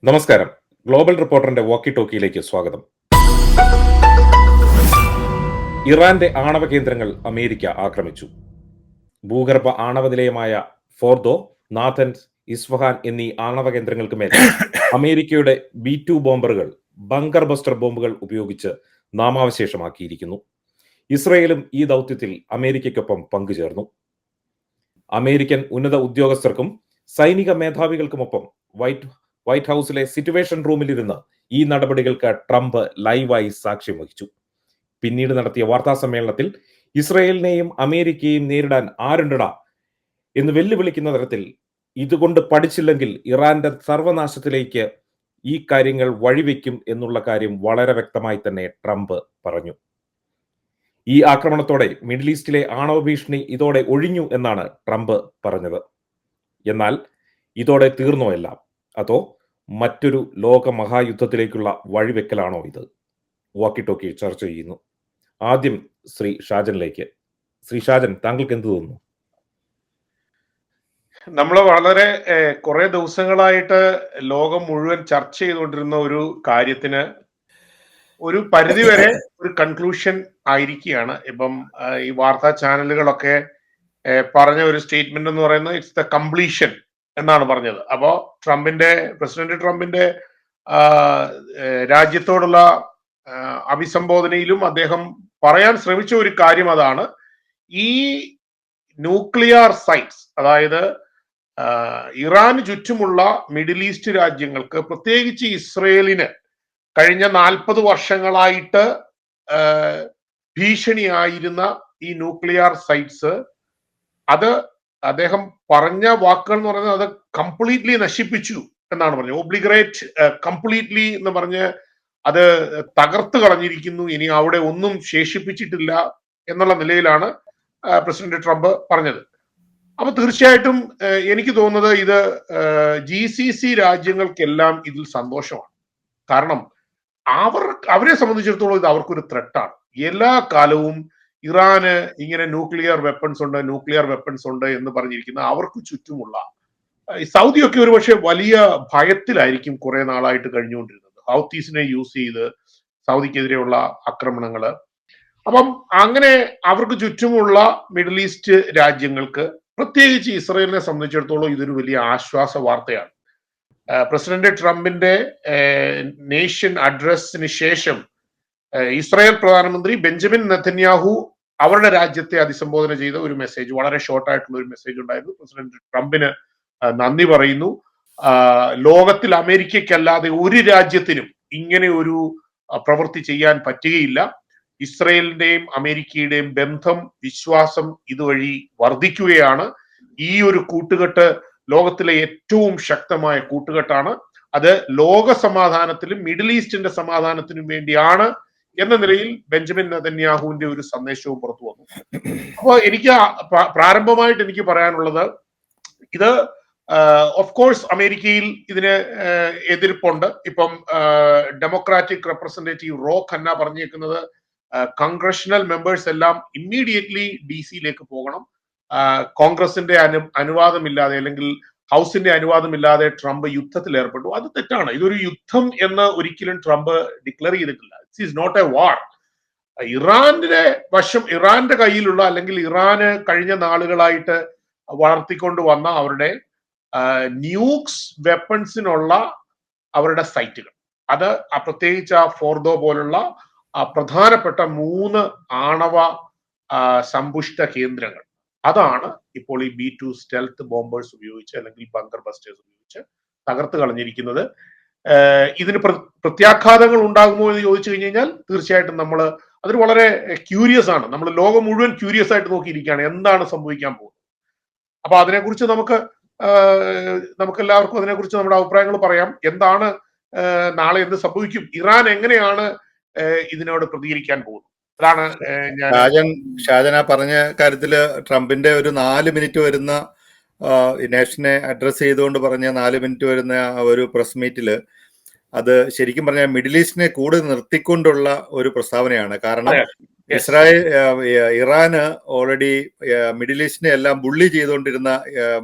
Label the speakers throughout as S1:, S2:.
S1: നമസ്കാരം. Global റിപ്പോർട്ടറിന്റെ walkie ടോക്കിയിലേക്ക് സ്വാഗതം. ഇറാന്റെ ആണവ കേന്ദ്രങ്ങൾ അമേരിക്ക ആക്രമിച്ചു. ഭൂഗർഭ ആണവ നിലയമായ ഫോർദോ, നാഥൻസ്, ഇസ്ഫഹാൻ എന്നീ ആണവ കേന്ദ്രങ്ങൾക്ക് മേൽ അമേരിക്കയുടെ B-2 ബോംബറുകൾ ബങ്കർ ബസ്റ്റർ ബോംബുകൾ ഉപയോഗിച്ച് നാമാവശേഷമാക്കിയിരിക്കുന്നു. ഇസ്രയേലും ഈ ദൗത്യത്തിൽ അമേരിക്കയ്ക്കൊപ്പം പങ്കുചേർന്നു. അമേരിക്കൻ ഉന്നത ഉദ്യോഗസ്ഥർക്കും സൈനിക മേധാവികൾക്കുമൊപ്പം വൈറ്റ് ഹൌസിലെ സിറ്റുവേഷൻ റൂമിലിരുന്ന് ഈ നടപടികൾക്ക് ട്രംപ് ലൈവായി സാക്ഷ്യം വഹിച്ചു. പിന്നീട് നടത്തിയ വാർത്താ സമ്മേളനത്തിൽ ഇസ്രയേലിനെയും അമേരിക്കയെയും നേരിടാൻ ആരുണ്ടടാ എന്ന് വെല്ലുവിളിക്കുന്ന തരത്തിൽ ഇതുകൊണ്ട് പഠിച്ചില്ലെങ്കിൽ ഇറാന്റെ സർവനാശത്തിലേക്ക് ഈ കാര്യങ്ങൾ വഴിവെക്കും എന്നുള്ള കാര്യം വളരെ വ്യക്തമായി തന്നെ ട്രംപ് പറഞ്ഞു. ഈ ആക്രമണത്തോടെ മിഡിൽ ഈസ്റ്റിലെ ആണവ ഭീഷണി ഇതോടെ ഒഴിഞ്ഞു എന്നാണ് ട്രംപ് പറഞ്ഞത്. എന്നാൽ ഇതോടെ തീർന്നോ എല്ലാം? അതോ മറ്റൊരു ലോക മഹായുദ്ധത്തിലേക്കുള്ള വഴിവെക്കലാണോ ഇത്? വാക്കി ടോക്കി ചർച്ച ചെയ്യുന്നു. ആദ്യം ശ്രീ ഷാജനിലേക്ക്. ശ്രീ ഷാജൻ, താങ്കൾക്ക് എന്ത് തോന്നുന്നു?
S2: നമ്മൾ വളരെ കുറെ ദിവസങ്ങളായിട്ട് ലോകം മുഴുവൻ ചർച്ച ചെയ്തുകൊണ്ടിരുന്ന ഒരു കാര്യത്തിന് ഒരു പരിധിവരെ ഒരു കൺക്ലൂഷൻ ആയിരിക്കുകയാണ്. ഇപ്പം ഈ വാർത്താ ചാനലുകളൊക്കെ പറഞ്ഞ ഒരു സ്റ്റേറ്റ്മെന്റ് എന്ന് പറയുന്നത് ഇറ്റ്സ് ദ കംപ്ലീഷൻ എന്നാണ് പറഞ്ഞത്. അപ്പോ പ്രസിഡന്റ് ട്രംപിന്റെ രാജ്യത്തോടുള്ള അഭിസംബോധനയിലും അദ്ദേഹം പറയാൻ ശ്രമിച്ച ഒരു കാര്യം അതാണ്, ഈ ന്യൂക്ലിയർ സൈറ്റ്സ്, അതായത് ഇറാന് ചുറ്റുമുള്ള മിഡിൽ ഈസ്റ്റ് രാജ്യങ്ങൾക്ക്, പ്രത്യേകിച്ച് ഇസ്രയേലിന് കഴിഞ്ഞ 40 വർഷങ്ങളായിട്ട് ഭീഷണിയായിരുന്ന ഈ ന്യൂക്ലിയർ സൈറ്റ്സ്, അത് അദ്ദേഹം പറഞ്ഞ വാക്കുകൾ എന്ന് പറയുന്നത് അത് കംപ്ലീറ്റ്ലി നശിപ്പിച്ചു എന്നാണ് പറഞ്ഞത്. ഓബ്ലിഗറേറ്റ് കംപ്ലീറ്റ്ലി എന്ന് പറഞ്ഞ് അത് തകർത്ത് കളഞ്ഞിരിക്കുന്നു, ഇനി അവിടെ ഒന്നും ശേഷിപ്പിച്ചിട്ടില്ല എന്നുള്ള നിലയിലാണ് പ്രസിഡന്റ് ട്രംപ് പറഞ്ഞത്. അപ്പൊ തീർച്ചയായിട്ടും എനിക്ക് തോന്നുന്നത് ഇത് GCC രാജ്യങ്ങൾക്കെല്ലാം ഇതിൽ സന്തോഷമാണ്. കാരണം അവരെ സംബന്ധിച്ചിടത്തോളം ഇത് അവർക്കൊരു ത്രെട്ടാണ്. എല്ലാ കാലവും ഇറാന് ഇങ്ങനെ ന്യൂക്ലിയർ വെപ്പൺസ് ഉണ്ട് എന്ന് പറഞ്ഞിരിക്കുന്ന അവർക്ക് ചുറ്റുമുള്ള സൗദിയൊക്കെ ഒരുപക്ഷെ വലിയ ഭയത്തിലായിരിക്കും കുറെ നാളായിട്ട് കഴിഞ്ഞുകൊണ്ടിരുന്നത്. ഹൗത്തീസിനെ യൂസ് ചെയ്ത് സൗദിക്കെതിരെയുള്ള ആക്രമണങ്ങള്. അപ്പം അങ്ങനെ അവർക്ക് ചുറ്റുമുള്ള മിഡിൽ ഈസ്റ്റ് രാജ്യങ്ങൾക്ക്, പ്രത്യേകിച്ച് ഇസ്രയേലിനെ സംബന്ധിച്ചിടത്തോളം ഇതൊരു വലിയ ആശ്വാസ വാർത്തയാണ്. പ്രസിഡന്റ് ട്രംപിന്റെ നേഷൻ അഡ്രസ്സിന് ശേഷം ഇസ്രായേൽ പ്രധാനമന്ത്രി ബെഞ്ചമിൻ നെതന്യാഹു അവരുടെ രാജ്യത്തെ അഭിസംബോധന ചെയ്ത ഒരു മെസ്സേജ്, വളരെ ഷോർട്ട് ആയിട്ടുള്ള ഒരു മെസ്സേജ് ഉണ്ടായിരുന്നു. പ്രസിഡന്റ് ട്രംപിന് നന്ദി പറയുന്നു. ലോകത്തിൽ അമേരിക്കയ്ക്കല്ലാതെ ഒരു രാജ്യത്തിനും ഇങ്ങനെ ഒരു പ്രവൃത്തി ചെയ്യാൻ പറ്റുകയില്ല. ഇസ്രയേലിന്റെയും അമേരിക്കയുടെയും ബന്ധം, വിശ്വാസം ഇതുവഴി വർദ്ധിക്കുകയാണ്. ഈ ഒരു കൂട്ടുകെട്ട് ലോകത്തിലെ ഏറ്റവും ശക്തമായ കൂട്ടുകെട്ടാണ്. അത് ലോക സമാധാനത്തിലും മിഡിൽ ഈസ്റ്റിന്റെ സമാധാനത്തിനും വേണ്ടിയാണ് എന്ന നിലയിൽ ബെഞ്ചമിൻ നെതന്യാഹുവിന്റെ ഒരു സന്ദേശവും പുറത്തു വന്നു. അപ്പോൾ എനിക്ക് പ്രാരംഭമായിട്ട് എനിക്ക് പറയാനുള്ളത്, ഇത് ഓഫ് കോഴ്സ് അമേരിക്കയിൽ ഇതിന് എതിർപ്പുണ്ട്. ഇപ്പം ഡെമോക്രാറ്റിക് റെപ്രസെന്റേറ്റീവ് റോ ഖന്ന പറഞ്ഞേക്കുന്നത് കൺഗ്രഷണൽ മെമ്പേഴ്സ് എല്ലാം ഇമ്മീഡിയറ്റ്ലി DC-യിലേക്ക് പോകണം. കോൺഗ്രസിന്റെ അനുവാദമില്ലാതെ അല്ലെങ്കിൽ ഹൗസിന്റെ അനുവാദമില്ലാതെ ട്രംപ് യുദ്ധത്തിൽ ഏർപ്പെട്ടു. അത് തെറ്റാണ്. ഇതൊരു യുദ്ധം എന്ന് ഒരിക്കലും ട്രംപ് ഡിക്ലെയർ ചെയ്തിട്ടില്ല. It's is not a war. ഇറാന്റെ കയ്യിലുള്ള, അല്ലെങ്കിൽ ഇറാന് കഴിഞ്ഞ നാളുകളായിട്ട് വളർത്തിക്കൊണ്ട് വന്ന അവരുടെ ന്യൂക്സ് വെപ്പൺസിനുള്ള അവരുടെ സൈറ്റുകൾ, അത് പ്രത്യേകിച്ച് ആ ഫോർദോ പോലുള്ള പ്രധാനപ്പെട്ട 3 ആണവ സമ്പുഷ്ട കേന്ദ്രങ്ങൾ, അതാണ് ഇപ്പോൾ ഈ B-2 സ്റ്റെൽത്ത് ബോംബേഴ്സ് ഉപയോഗിച്ച് അല്ലെങ്കിൽ ബങ്കർ ബസ്റ്റേഴ്സ് ഉപയോഗിച്ച് തകർത്ത് കളഞ്ഞിരിക്കുന്നത്. ഇതിന് പ്രത്യാഘാതങ്ങൾ ഉണ്ടാകുമോ എന്ന് ചോദിച്ചു കഴിഞ്ഞാൽ തീർച്ചയായിട്ടും നമ്മൾ അതിന് വളരെ ക്യൂരിയസ് ആണ്. നമ്മൾ ലോകം മുഴുവൻ ക്യൂരിയസ് ആയിട്ട് നോക്കിയിരിക്കുകയാണ് എന്താണ് സംഭവിക്കാൻ പോകുന്നത്. അപ്പൊ അതിനെക്കുറിച്ച് നമുക്ക് എല്ലാവർക്കും അതിനെക്കുറിച്ച് നമ്മുടെ അഭിപ്രായങ്ങൾ പറയാം. എന്താണ് നാളെ എന്ത് സംഭവിക്കും, ഇറാൻ എങ്ങനെയാണ് ഇതിനോട് പ്രതികരിക്കാൻ പോകുന്നത്, അതാണ്
S3: ഷാജന പറഞ്ഞ കാര്യത്തില് ട്രംപിന്റെ ഒരു 4 മിനിറ്റ് വരുന്ന നേഷനെ അഡ്രസ് ചെയ്തുകൊണ്ട് പറഞ്ഞ 4 മിനിറ്റ് വരുന്ന ഒരു പ്രസ് മീറ്റില്, അത് ശരിക്കും പറഞ്ഞാൽ മിഡിൽ ഈസ്റ്റിനെ കൂടെ നിർത്തിക്കൊണ്ടുള്ള ഒരു പ്രസ്താവനയാണ്. കാരണം ഇറാന് ഓൾറെഡി മിഡിൽ ഈസ്റ്റിനെ എല്ലാം ബുള്ളി ചെയ്തുകൊണ്ടിരുന്ന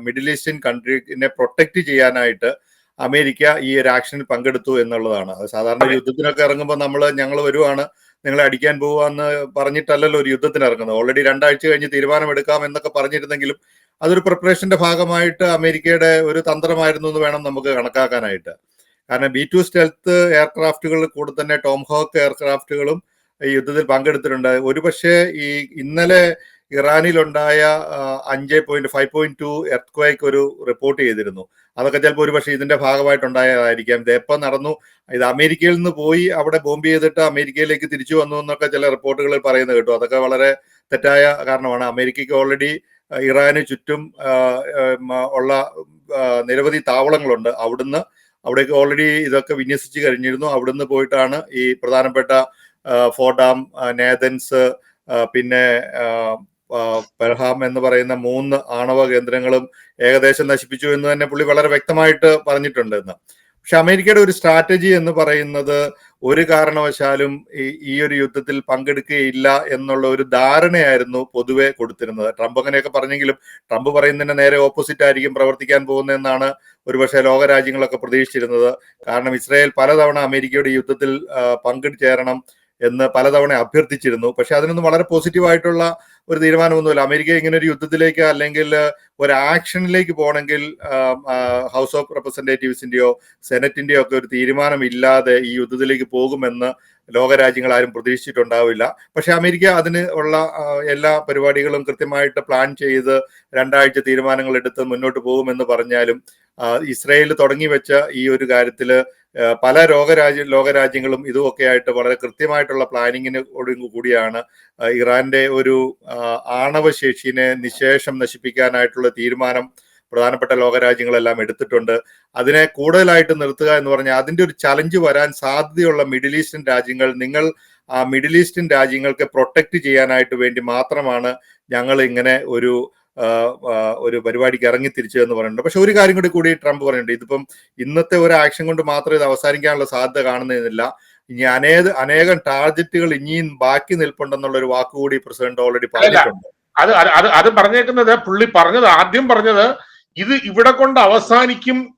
S3: മിഡിൽ ഈസ്റ്റേൺ കൺട്രീനെ പ്രൊട്ടക്ട് ചെയ്യാനായിട്ട് അമേരിക്ക ഈ ഒരു ആക്ഷനിൽ പങ്കെടുത്തു എന്നുള്ളതാണ്. അത് സാധാരണ ഒരു യുദ്ധത്തിനൊക്കെ ഇറങ്ങുമ്പോൾ ഞങ്ങൾ വരുവാണ്, നിങ്ങളെ അടിക്കാൻ പോവാന്ന് പറഞ്ഞിട്ടല്ലല്ലോ ഒരു യുദ്ധത്തിന് ഇറങ്ങുന്നത്. ഓൾറെഡി 2 ആഴ്ച കഴിഞ്ഞ് തീരുമാനമെടുക്കാം എന്നൊക്കെ പറഞ്ഞിരുന്നെങ്കിലും അതൊരു പ്രിപ്പറേഷന്റെ ഭാഗമായിട്ട് അമേരിക്കയുടെ ഒരു തന്ത്രമായിരുന്നു എന്ന് വേണം നമുക്ക് കണക്കാക്കാനായിട്ട്. കാരണം B-2 സ്റ്റെൽത്ത് എയർക്രാഫ്റ്റുകൾ കൂടെ തന്നെ ടോം ഹോക്ക് എയർക്രാഫ്റ്റുകളും ഈ യുദ്ധത്തിൽ പങ്കെടുത്തിട്ടുണ്ട്. ഒരുപക്ഷെ ഈ ഇന്നലെ ഇറാനിലുണ്ടായ 5.2 എർത്ത്ക്വേക്ക് ഒരു റിപ്പോർട്ട് ചെയ്തിരുന്നു. അതൊക്കെ ചിലപ്പോൾ ഒരുപക്ഷെ ഇതിന്റെ ഭാഗമായിട്ടുണ്ടായതായിരിക്കാം. ഇത് എപ്പോൾ നടന്നു, ഇത് അമേരിക്കയിൽ നിന്ന് പോയി അവിടെ ബോംബ് ചെയ്തിട്ട് അമേരിക്കയിലേക്ക് തിരിച്ചു വന്നു എന്നൊക്കെ ചില റിപ്പോർട്ടുകളിൽ പറയുന്നത് കേട്ടു. അതൊക്കെ വളരെ തെറ്റായ കാരണമാണ്. അമേരിക്കയ്ക്ക് ഓൾറെഡി ഇറാന് ചുറ്റും ഉള്ള നിരവധി താവളങ്ങളുണ്ട്. അവിടേക്ക് ഓൾറെഡി ഇതൊക്കെ വിന്യസിച്ച് കഴിഞ്ഞിരുന്നു. അവിടുന്ന് പോയിട്ടാണ് ഈ പ്രധാനപ്പെട്ട ഫോർഡാം, നേതൻസ്, പിന്നെ പെർഹാം എന്ന് പറയുന്ന 3 ആണവ കേന്ദ്രങ്ങളും ഏകദേശം നശിപ്പിച്ചു എന്ന് തന്നെ പുള്ളി വളരെ വ്യക്തമായിട്ട് പറഞ്ഞിട്ടുണ്ട് എന്ന്. പക്ഷെ അമേരിക്കയുടെ ഒരു സ്ട്രാറ്റജി എന്ന് പറയുന്നത് ഒരു കാരണവശാലും ഈ ഒരു യുദ്ധത്തിൽ പങ്കെടുക്കുകയില്ല എന്നുള്ള ഒരു ധാരണയായിരുന്നു പൊതുവെ കൊടുത്തിരുന്നത്. ട്രംപ് അങ്ങനെയൊക്കെ പറഞ്ഞെങ്കിലും ട്രംപ് പറയുന്നതിന്റെ നേരെ ഓപ്പോസിറ്റ് ആയിരിക്കും പ്രവർത്തിക്കാൻ പോകുന്നതെന്നാണ് ഒരുപക്ഷെ ലോകരാജ്യങ്ങളൊക്കെ പ്രതീക്ഷിച്ചിരുന്നത്. കാരണം ഇസ്രായേൽ പലതവണ അമേരിക്കയുടെ യുദ്ധത്തിൽ പങ്കുചേരണം എന്ന് പലതവണ അഭ്യർത്ഥിച്ചിരുന്നു. പക്ഷെ അതിനൊന്നും വളരെ പോസിറ്റീവായിട്ടുള്ള ഒരു തീരുമാനമൊന്നുമില്ല. അമേരിക്ക ഇങ്ങനെ ഒരു യുദ്ധത്തിലേക്ക് അല്ലെങ്കിൽ ഒരു ആക്ഷനിലേക്ക് പോകണമെങ്കിൽ ഹൗസ് ഓഫ് റെപ്രസെന്റേറ്റീവ്സിന്റെയോ സെനറ്റിന്റെയോ ഒക്കെ ഒരു തീരുമാനമില്ലാതെ ഈ യുദ്ധത്തിലേക്ക് പോകുമെന്ന് ലോകരാജ്യങ്ങൾ ആരും പ്രതീക്ഷിച്ചിട്ടുണ്ടാവില്ല. പക്ഷെ അമേരിക്ക അതിന് ഉള്ള എല്ലാ പരിപാടികളും കൃത്യമായിട്ട് പ്ലാൻ ചെയ്ത് 2 ആഴ്ച തീരുമാനങ്ങൾ എടുത്ത് മുന്നോട്ട് പോകുമെന്ന് പറഞ്ഞാലും ഇസ്രായേൽ തുടങ്ങി വെച്ച ഈ ഒരു കാര്യത്തില് പല ലോകരാജ്യങ്ങളും ഇതുമൊക്കെ ആയിട്ട് വളരെ കൃത്യമായിട്ടുള്ള പ്ലാനിങ്ങിന് കൂടിയാണ് ഇറാന്റെ ഒരു ആണവശേഷിനെ നിശേഷം നശിപ്പിക്കാനായിട്ടുള്ള തീരുമാനം പ്രധാനപ്പെട്ട ലോകരാജ്യങ്ങളെല്ലാം എടുത്തിട്ടുണ്ട്. അതിനെ കൂടുതലായിട്ട് നിർത്തുക എന്ന് പറഞ്ഞാൽ അതിന്റെ ഒരു ചലഞ്ച് വരാൻ സാധ്യതയുള്ള മിഡിൽ ഈസ്റ്റേൺ രാജ്യങ്ങൾ, നിങ്ങൾ ആ മിഡിൽ ഈസ്റ്റേൺ രാജ്യങ്ങൾക്ക് പ്രൊട്ടക്ട് ചെയ്യാനായിട്ട് വേണ്ടി മാത്രമാണ് ഞങ്ങൾ ഇങ്ങനെ ഒരു പരിപാടിക്ക് ഇറങ്ങി തിരിച്ചു എന്ന് പറയുന്നുണ്ട്. പക്ഷെ ഒരു കാര്യം കൂടി ട്രംപ് പറഞ്ഞിട്ടുണ്ട്, ഇതിപ്പം ഇന്നത്തെ ഒരു ആക്ഷൻ കൊണ്ട് മാത്രം ഇത് അവസാനിക്കാനുള്ള സാധ്യത കാണുന്നില്ല. ഇനി അനേകം ടാർഗറ്റുകൾ ഇനിയും ബാക്കി നിൽപ്പുണ്ടെന്നുള്ള ഒരു വാക്കുകൂടി പ്രസിഡന്റ് ഓൾറെഡി പറഞ്ഞിട്ടുണ്ട്.
S2: അത് പറഞ്ഞേക്കുന്നത് പുള്ളി ആദ്യം പറഞ്ഞത് ഇത് ഇവിടെ കൊണ്ട്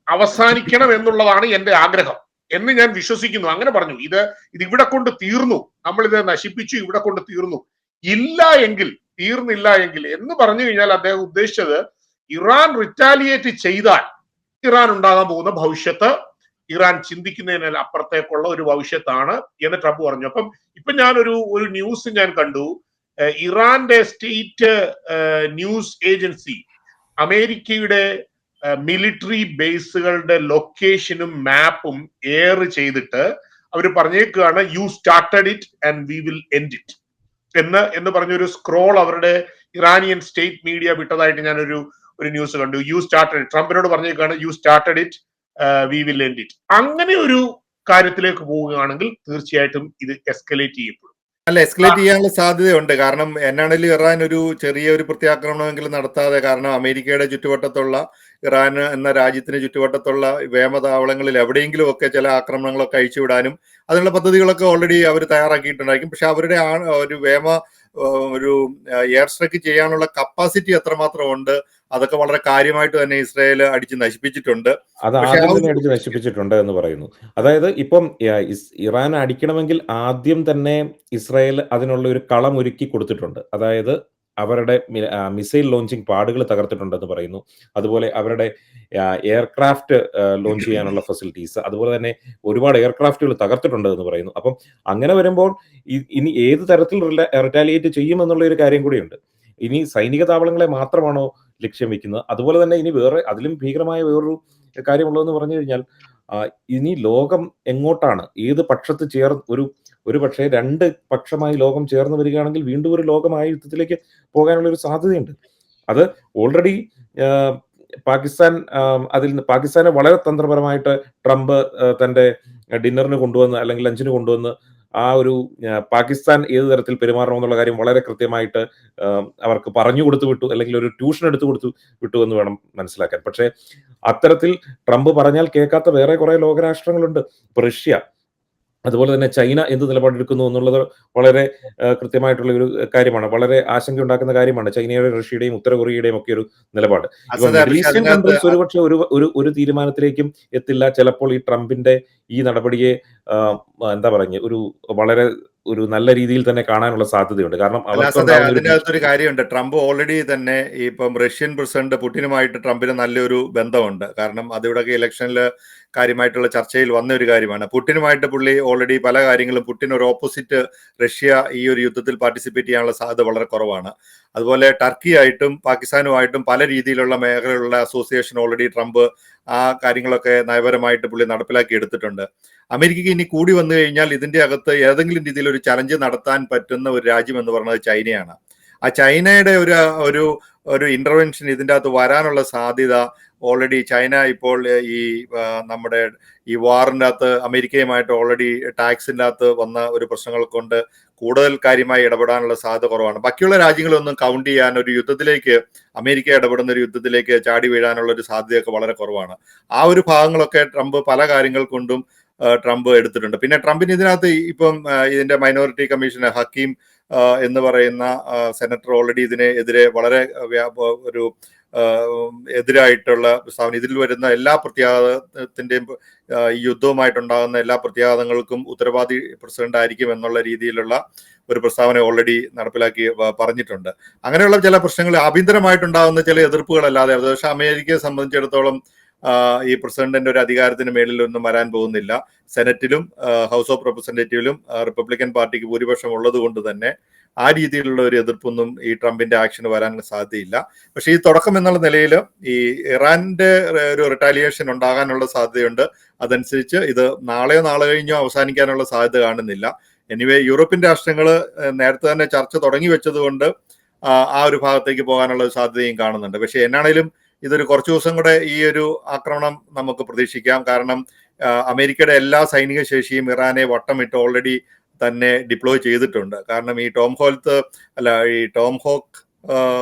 S2: അവസാനിക്കണം എന്നുള്ളതാണ് എന്റെ ആഗ്രഹം എന്ന് ഞാൻ വിശ്വസിക്കുന്നു. അങ്ങനെ പറഞ്ഞു. ഇത് ഇവിടെ കൊണ്ട് തീർന്നു, നമ്മളിത് നശിപ്പിച്ചു, ഇവിടെ കൊണ്ട് തീർന്നു. തീർന്നില്ല എങ്കിൽ എന്ന് പറഞ്ഞു കഴിഞ്ഞാൽ അദ്ദേഹം ഉദ്ദേശിച്ചത് ഇറാൻ റിറ്റാലിയേറ്റ് ചെയ്താൽ ഇറാൻ ഉണ്ടാകാൻ പോകുന്ന ഭവിഷ്യത്ത് ഇറാൻ ചിന്തിക്കുന്നതിന് അപ്പുറത്തേക്കുള്ള ഒരു ഭവിഷ്യത്താണ് എന്ന് ട്രംപ് പറഞ്ഞു. അപ്പം ഇപ്പൊ ഞാനൊരു ന്യൂസ് ഞാൻ കണ്ടു. ഇറാന്റെ സ്റ്റേറ്റ് ന്യൂസ് ഏജൻസി അമേരിക്കയുടെ മിലിറ്ററി ബേസുകളുടെ ലൊക്കേഷനും മാപ്പും എയർ ചെയ്തിട്ട് അവർ പറഞ്ഞേക്കുകയാണ്, you started it and we will end it എന്ന് പറഞ്ഞൊരു സ്ക്രോൾ അവരുടെ ഇറാനിയൻ സ്റ്റേറ്റ് മീഡിയ വിട്ടതായിട്ട് ഞാനൊരു ന്യൂസ് കണ്ടു. യു സ്റ്റാർട്ടഡ് ഇറ്റ്, ട്രംപിനോട് പറഞ്ഞേക്കാണ് you started it we will end it. അങ്ങനെ ഒരു കാര്യത്തിലേക്ക് പോവുകയാണെങ്കിൽ തീർച്ചയായിട്ടും ഇത് എസ്കലേറ്റ് ചെയ്യപ്പെടും.
S3: എസ്കലേറ്റ് ചെയ്യാനുള്ള സാധ്യതയുണ്ട്. കാരണം എന്നാണെങ്കിലും ഇറാൻ ഒരു ചെറിയ പ്രത്യാക്രമണമെങ്കിലും നടത്താതെ, കാരണം അമേരിക്കയുടെ ചുറ്റുവട്ടത്തുള്ള ഇറാൻ എന്ന രാജ്യത്തിന് ചുറ്റുവട്ടത്തുള്ള വ്യോമതാവളങ്ങളിൽ എവിടെയെങ്കിലും ഒക്കെ ചില ആക്രമണങ്ങളൊക്കെ അഴിച്ചുവിടാനും അതിനുള്ള പദ്ധതികളൊക്കെ ഓൾറെഡി അവർ തയ്യാറാക്കിയിട്ടുണ്ടായിരിക്കും. പക്ഷെ അവരുടെ ഒരു എയർ സ്ട്രൈക്ക് ചെയ്യാനുള്ള കപ്പാസിറ്റി എത്രമാത്രം ഉണ്ട് അതൊക്കെ വളരെ കാര്യമായിട്ട് തന്നെ ഇസ്രായേൽ അടിച്ച് നശിപ്പിച്ചിട്ടുണ്ട്.
S1: അത് ആദ്യം തന്നെ അടിച്ച് നശിപ്പിച്ചിട്ടുണ്ട് എന്ന് പറയുന്നു. അതായത് ഇപ്പം ഇറാൻ അടിക്കണമെങ്കിൽ ആദ്യം തന്നെ ഇസ്രായേൽ അതിനുള്ള ഒരു കളം ഒരുക്കി കൊടുത്തിട്ടുണ്ട്. അതായത് അവരുടെ മിസൈൽ ലോഞ്ചിങ് പാഡുകൾ തകർത്തിട്ടുണ്ടെന്ന് പറയുന്നു. അതുപോലെ അവരുടെ എയർക്രാഫ്റ്റ് ലോഞ്ച് ചെയ്യാനുള്ള ഫെസിലിറ്റീസ്, അതുപോലെ തന്നെ ഒരുപാട് എയർക്രാഫ്റ്റുകൾ തകർത്തിട്ടുണ്ട് എന്ന് പറയുന്നു. അപ്പം അങ്ങനെ വരുമ്പോൾ ഇനി ഏത് തരത്തിൽ റിറ്റാലിയേറ്റ് ചെയ്യുമെന്നുള്ള ഒരു കാര്യം കൂടിയുണ്ട്. ഇനി സൈനിക താവളങ്ങളെ മാത്രമാണോ ലക്ഷ്യം വെക്കുന്നത്? അതുപോലെ തന്നെ ഇനി വേറെ അതിലും ഭീകരമായ വേറൊരു കാര്യമുള്ളതെന്ന് പറഞ്ഞു കഴിഞ്ഞാൽ ഇനി ലോകം എങ്ങോട്ടാണ്, ഏത് പക്ഷത്ത് ഒരു പക്ഷേ 2 പക്ഷമായി ലോകം ചേർന്ന് വരികയാണെങ്കിൽ വീണ്ടും ഒരു ലോകമായ യുദ്ധത്തിലേക്ക് പോകാനുള്ള ഒരു സാധ്യതയുണ്ട്. അത് ഓൾറെഡി പാകിസ്ഥാനെ വളരെ തന്ത്രപരമായിട്ട് ട്രംപ് തന്റെ ഡിന്നറിന് കൊണ്ടുവന്ന് അല്ലെങ്കിൽ ലഞ്ചിന് കൊണ്ടുവന്ന് ആ ഒരു പാകിസ്ഥാൻ ഏത് തരത്തിൽ പെരുമാറണമെന്നുള്ള കാര്യം വളരെ കൃത്യമായിട്ട് അവർക്ക് പറഞ്ഞു കൊടുത്തു വിട്ടു, അല്ലെങ്കിൽ ഒരു ട്യൂഷൻ എടുത്തു കൊടുത്തു വിട്ടു എന്ന് വേണം മനസ്സിലാക്കാൻ. പക്ഷേ അത്തരത്തിൽ ട്രംപ് പറഞ്ഞാൽ കേൾക്കാത്ത വേറെ കുറെ ലോകരാഷ്ട്രങ്ങളുണ്ട്. ഇപ്പൊ റഷ്യ അതുപോലെ തന്നെ ചൈന എന്ത് നിലപാടെടുക്കുന്നു എന്നുള്ളത് വളരെ കൃത്യമായിട്ടുള്ള ഒരു കാര്യമാണ്. വളരെ ആശങ്കയുണ്ടാക്കുന്ന കാര്യമാണ് ചൈനയുടെയും റഷ്യയുടെയും ഉത്തര കൊറിയയുടെയും ഒക്കെ ഒരു നിലപാട്. ഇപ്പൊ
S3: അസദ,
S1: മിഡിൽ
S3: പക്ഷെ
S1: ഈസ്റ്റേൺ
S3: അതിനകത്ത്
S1: കൺട്രീസ് ഒരുപക്ഷെ ഒരു തീരുമാനത്തിലേക്കും എത്തില്ല. ചിലപ്പോൾ ഈ ട്രംപിന്റെ ഈ നടപടിയെ എന്താ പറയുക, ഒരു നല്ല രീതിയിൽ തന്നെ കാണാനുള്ള സാധ്യതയുണ്ട്. കാരണം
S3: അല്ല അസദ,
S1: അവർക്കുണ്ടാവുന്ന ഒരു
S3: അതിൻ്റെ അകത്തൊരു കാര്യമുണ്ട്. ട്രംപ് ഓൾറെഡി തന്നെ ഇപ്പം റഷ്യൻ പ്രസിഡന്റ് പുടിനുമായിട്ട് ട്രംപിന് നല്ലൊരു ബന്ധമുണ്ട്. കാരണം അതിവിടെയൊക്കെ ഇലക്ഷനിൽ കാര്യമായിട്ടുള്ള ചർച്ചയിൽ വന്ന ഒരു കാര്യമാണ്. പുടിനുമായിട്ട് പുള്ളി ഓൾറെഡി പല കാര്യങ്ങളും, പുടിൻ ഒരു ഓപ്പോസിറ്റ് റഷ്യ ഈ ഒരു യുദ്ധത്തിൽ പാർട്ടിസിപ്പേറ്റ് ചെയ്യാനുള്ള സാധ്യത വളരെ കുറവാണ്. അതുപോലെ ടർക്കിയായിട്ടും പാകിസ്ഥാനുമായിട്ടും പല രീതിയിലുള്ള മേഖലകളിലുള്ള അസോസിയേഷൻ ഓൾറെഡി ട്രംപ് ആ കാര്യങ്ങളൊക്കെ നയപരമായിട്ട് പുള്ളി നടപ്പിലാക്കി എടുത്തിട്ടുണ്ട്. അമേരിക്കയ്ക്ക് ഇനി കൂടി വന്നു കഴിഞ്ഞാൽ ഇതിന്റെ അകത്ത് ഏതെങ്കിലും രീതിയിൽ ഒരു ചലഞ്ച് നടത്താൻ പറ്റുന്ന ഒരു രാജ്യം എന്ന് പറയുന്നത് ചൈനയാണ്. ആ ചൈനയുടെ ഒരു ഇന്റർവെൻഷൻ ഇതിൻ്റെ അകത്ത് വരാനുള്ള സാധ്യത ഓൾറെഡി ചൈന ഇപ്പോൾ ഈ നമ്മുടെ ഈ വാറിൻ്റെ അകത്ത് അമേരിക്കയുമായിട്ട് ഓൾറെഡി ടാക്സിൻ്റെ അകത്ത് വന്ന ഒരു പ്രശ്നങ്ങൾ കൊണ്ട് കൂടുതൽ കാര്യമായി ഇടപെടാനുള്ള സാധ്യത കുറവാണ്. ബാക്കിയുള്ള രാജ്യങ്ങളൊന്നും കൗണ്ട് ചെയ്യാൻ ഒരു യുദ്ധത്തിലേക്ക്, അമേരിക്ക ഇടപെടുന്ന ഒരു യുദ്ധത്തിലേക്ക് ചാടി വീഴാനുള്ള ഒരു സാധ്യതയൊക്കെ വളരെ കുറവാണ്. ആ ഒരു ഭാഗങ്ങളൊക്കെ ട്രംപ് പല കാര്യങ്ങൾ കൊണ്ടും ട്രംപ് എടുത്തിട്ടുണ്ട്. പിന്നെ ട്രംപിന് ഇതിനകത്ത് ഇപ്പം ഇതിന്റെ മൈനോറിറ്റി കമ്മീഷന് ഹക്കീം എന്ന് പറയുന്ന സെനറ്റർ ഓൾറെഡി ഇതിനെതിരെ വളരെ ഒരു എതിരായിട്ടുള്ള പ്രസ്താവന, ഇതിൽ വരുന്ന എല്ലാ പ്രത്യാഘാതത്തിന്റെയും ഈ യുദ്ധവുമായിട്ടുണ്ടാകുന്ന എല്ലാ പ്രത്യാഘാതങ്ങൾക്കും ഉത്തരവാദി പ്രസിഡന്റ് ആയിരിക്കും എന്നുള്ള രീതിയിലുള്ള ഒരു പ്രസ്താവന ഓൾറെഡി നടപ്പിലാക്കി പറഞ്ഞിട്ടുണ്ട്. അങ്ങനെയുള്ള ചില പ്രശ്നങ്ങൾ ആഭ്യന്തരമായിട്ടുണ്ടാകുന്ന ചില എതിർപ്പുകളല്ലാതെ, പക്ഷേ അമേരിക്കയെ സംബന്ധിച്ചിടത്തോളം ഈ പ്രസിഡന്റിന്റെ ഒരു അധികാരത്തിന് മേളിലൊന്നും വരാൻ പോകുന്നില്ല. സെനറ്റിലും ഹൗസ് ഓഫ് റെപ്രസെന്റേറ്റീവിലും റിപ്പബ്ലിക്കൻ പാർട്ടിക്ക് ഭൂരിപക്ഷം ഉള്ളത് കൊണ്ട് തന്നെ ആ രീതിയിലുള്ള ഒരു എതിർപ്പൊന്നും ഈ ട്രംപിന്റെ ആക്ഷന് വരാൻ സാധ്യതയില്ല. പക്ഷേ ഈ തുടക്കം എന്നുള്ള നിലയിൽ ഈ ഇറാന്റെ ഒരു റിട്ടാലിയേഷൻ ഉണ്ടാകാനുള്ള സാധ്യതയുണ്ട്. അതനുസരിച്ച് ഇത് നാളെയോ നാളെ കഴിഞ്ഞോ അവസാനിക്കാനുള്ള സാധ്യത കാണുന്നില്ല. എനിവേ യൂറോപ്യൻ രാഷ്ട്രങ്ങൾ നേരത്തെ തന്നെ ചർച്ച തുടങ്ങി വെച്ചത് കൊണ്ട് ആ ഒരു ഭാഗത്തേക്ക് പോകാനുള്ള സാധ്യതയും കാണുന്നുണ്ട്. പക്ഷെ എന്നാണേലും ഇതൊരു കുറച്ചു ദിവസം കൂടെ ഈ ഒരു ആക്രമണം നമുക്ക് പ്രതീക്ഷിക്കാം. കാരണം അമേരിക്കയുടെ എല്ലാ സൈനിക ശേഷിയും ഇറാനെ വട്ടമിട്ട് ഓൾറെഡി തന്നെ ഡിപ്ലോയ് ചെയ്തിട്ടുണ്ട്. കാരണം ഈ ടോം ഹോക്ക്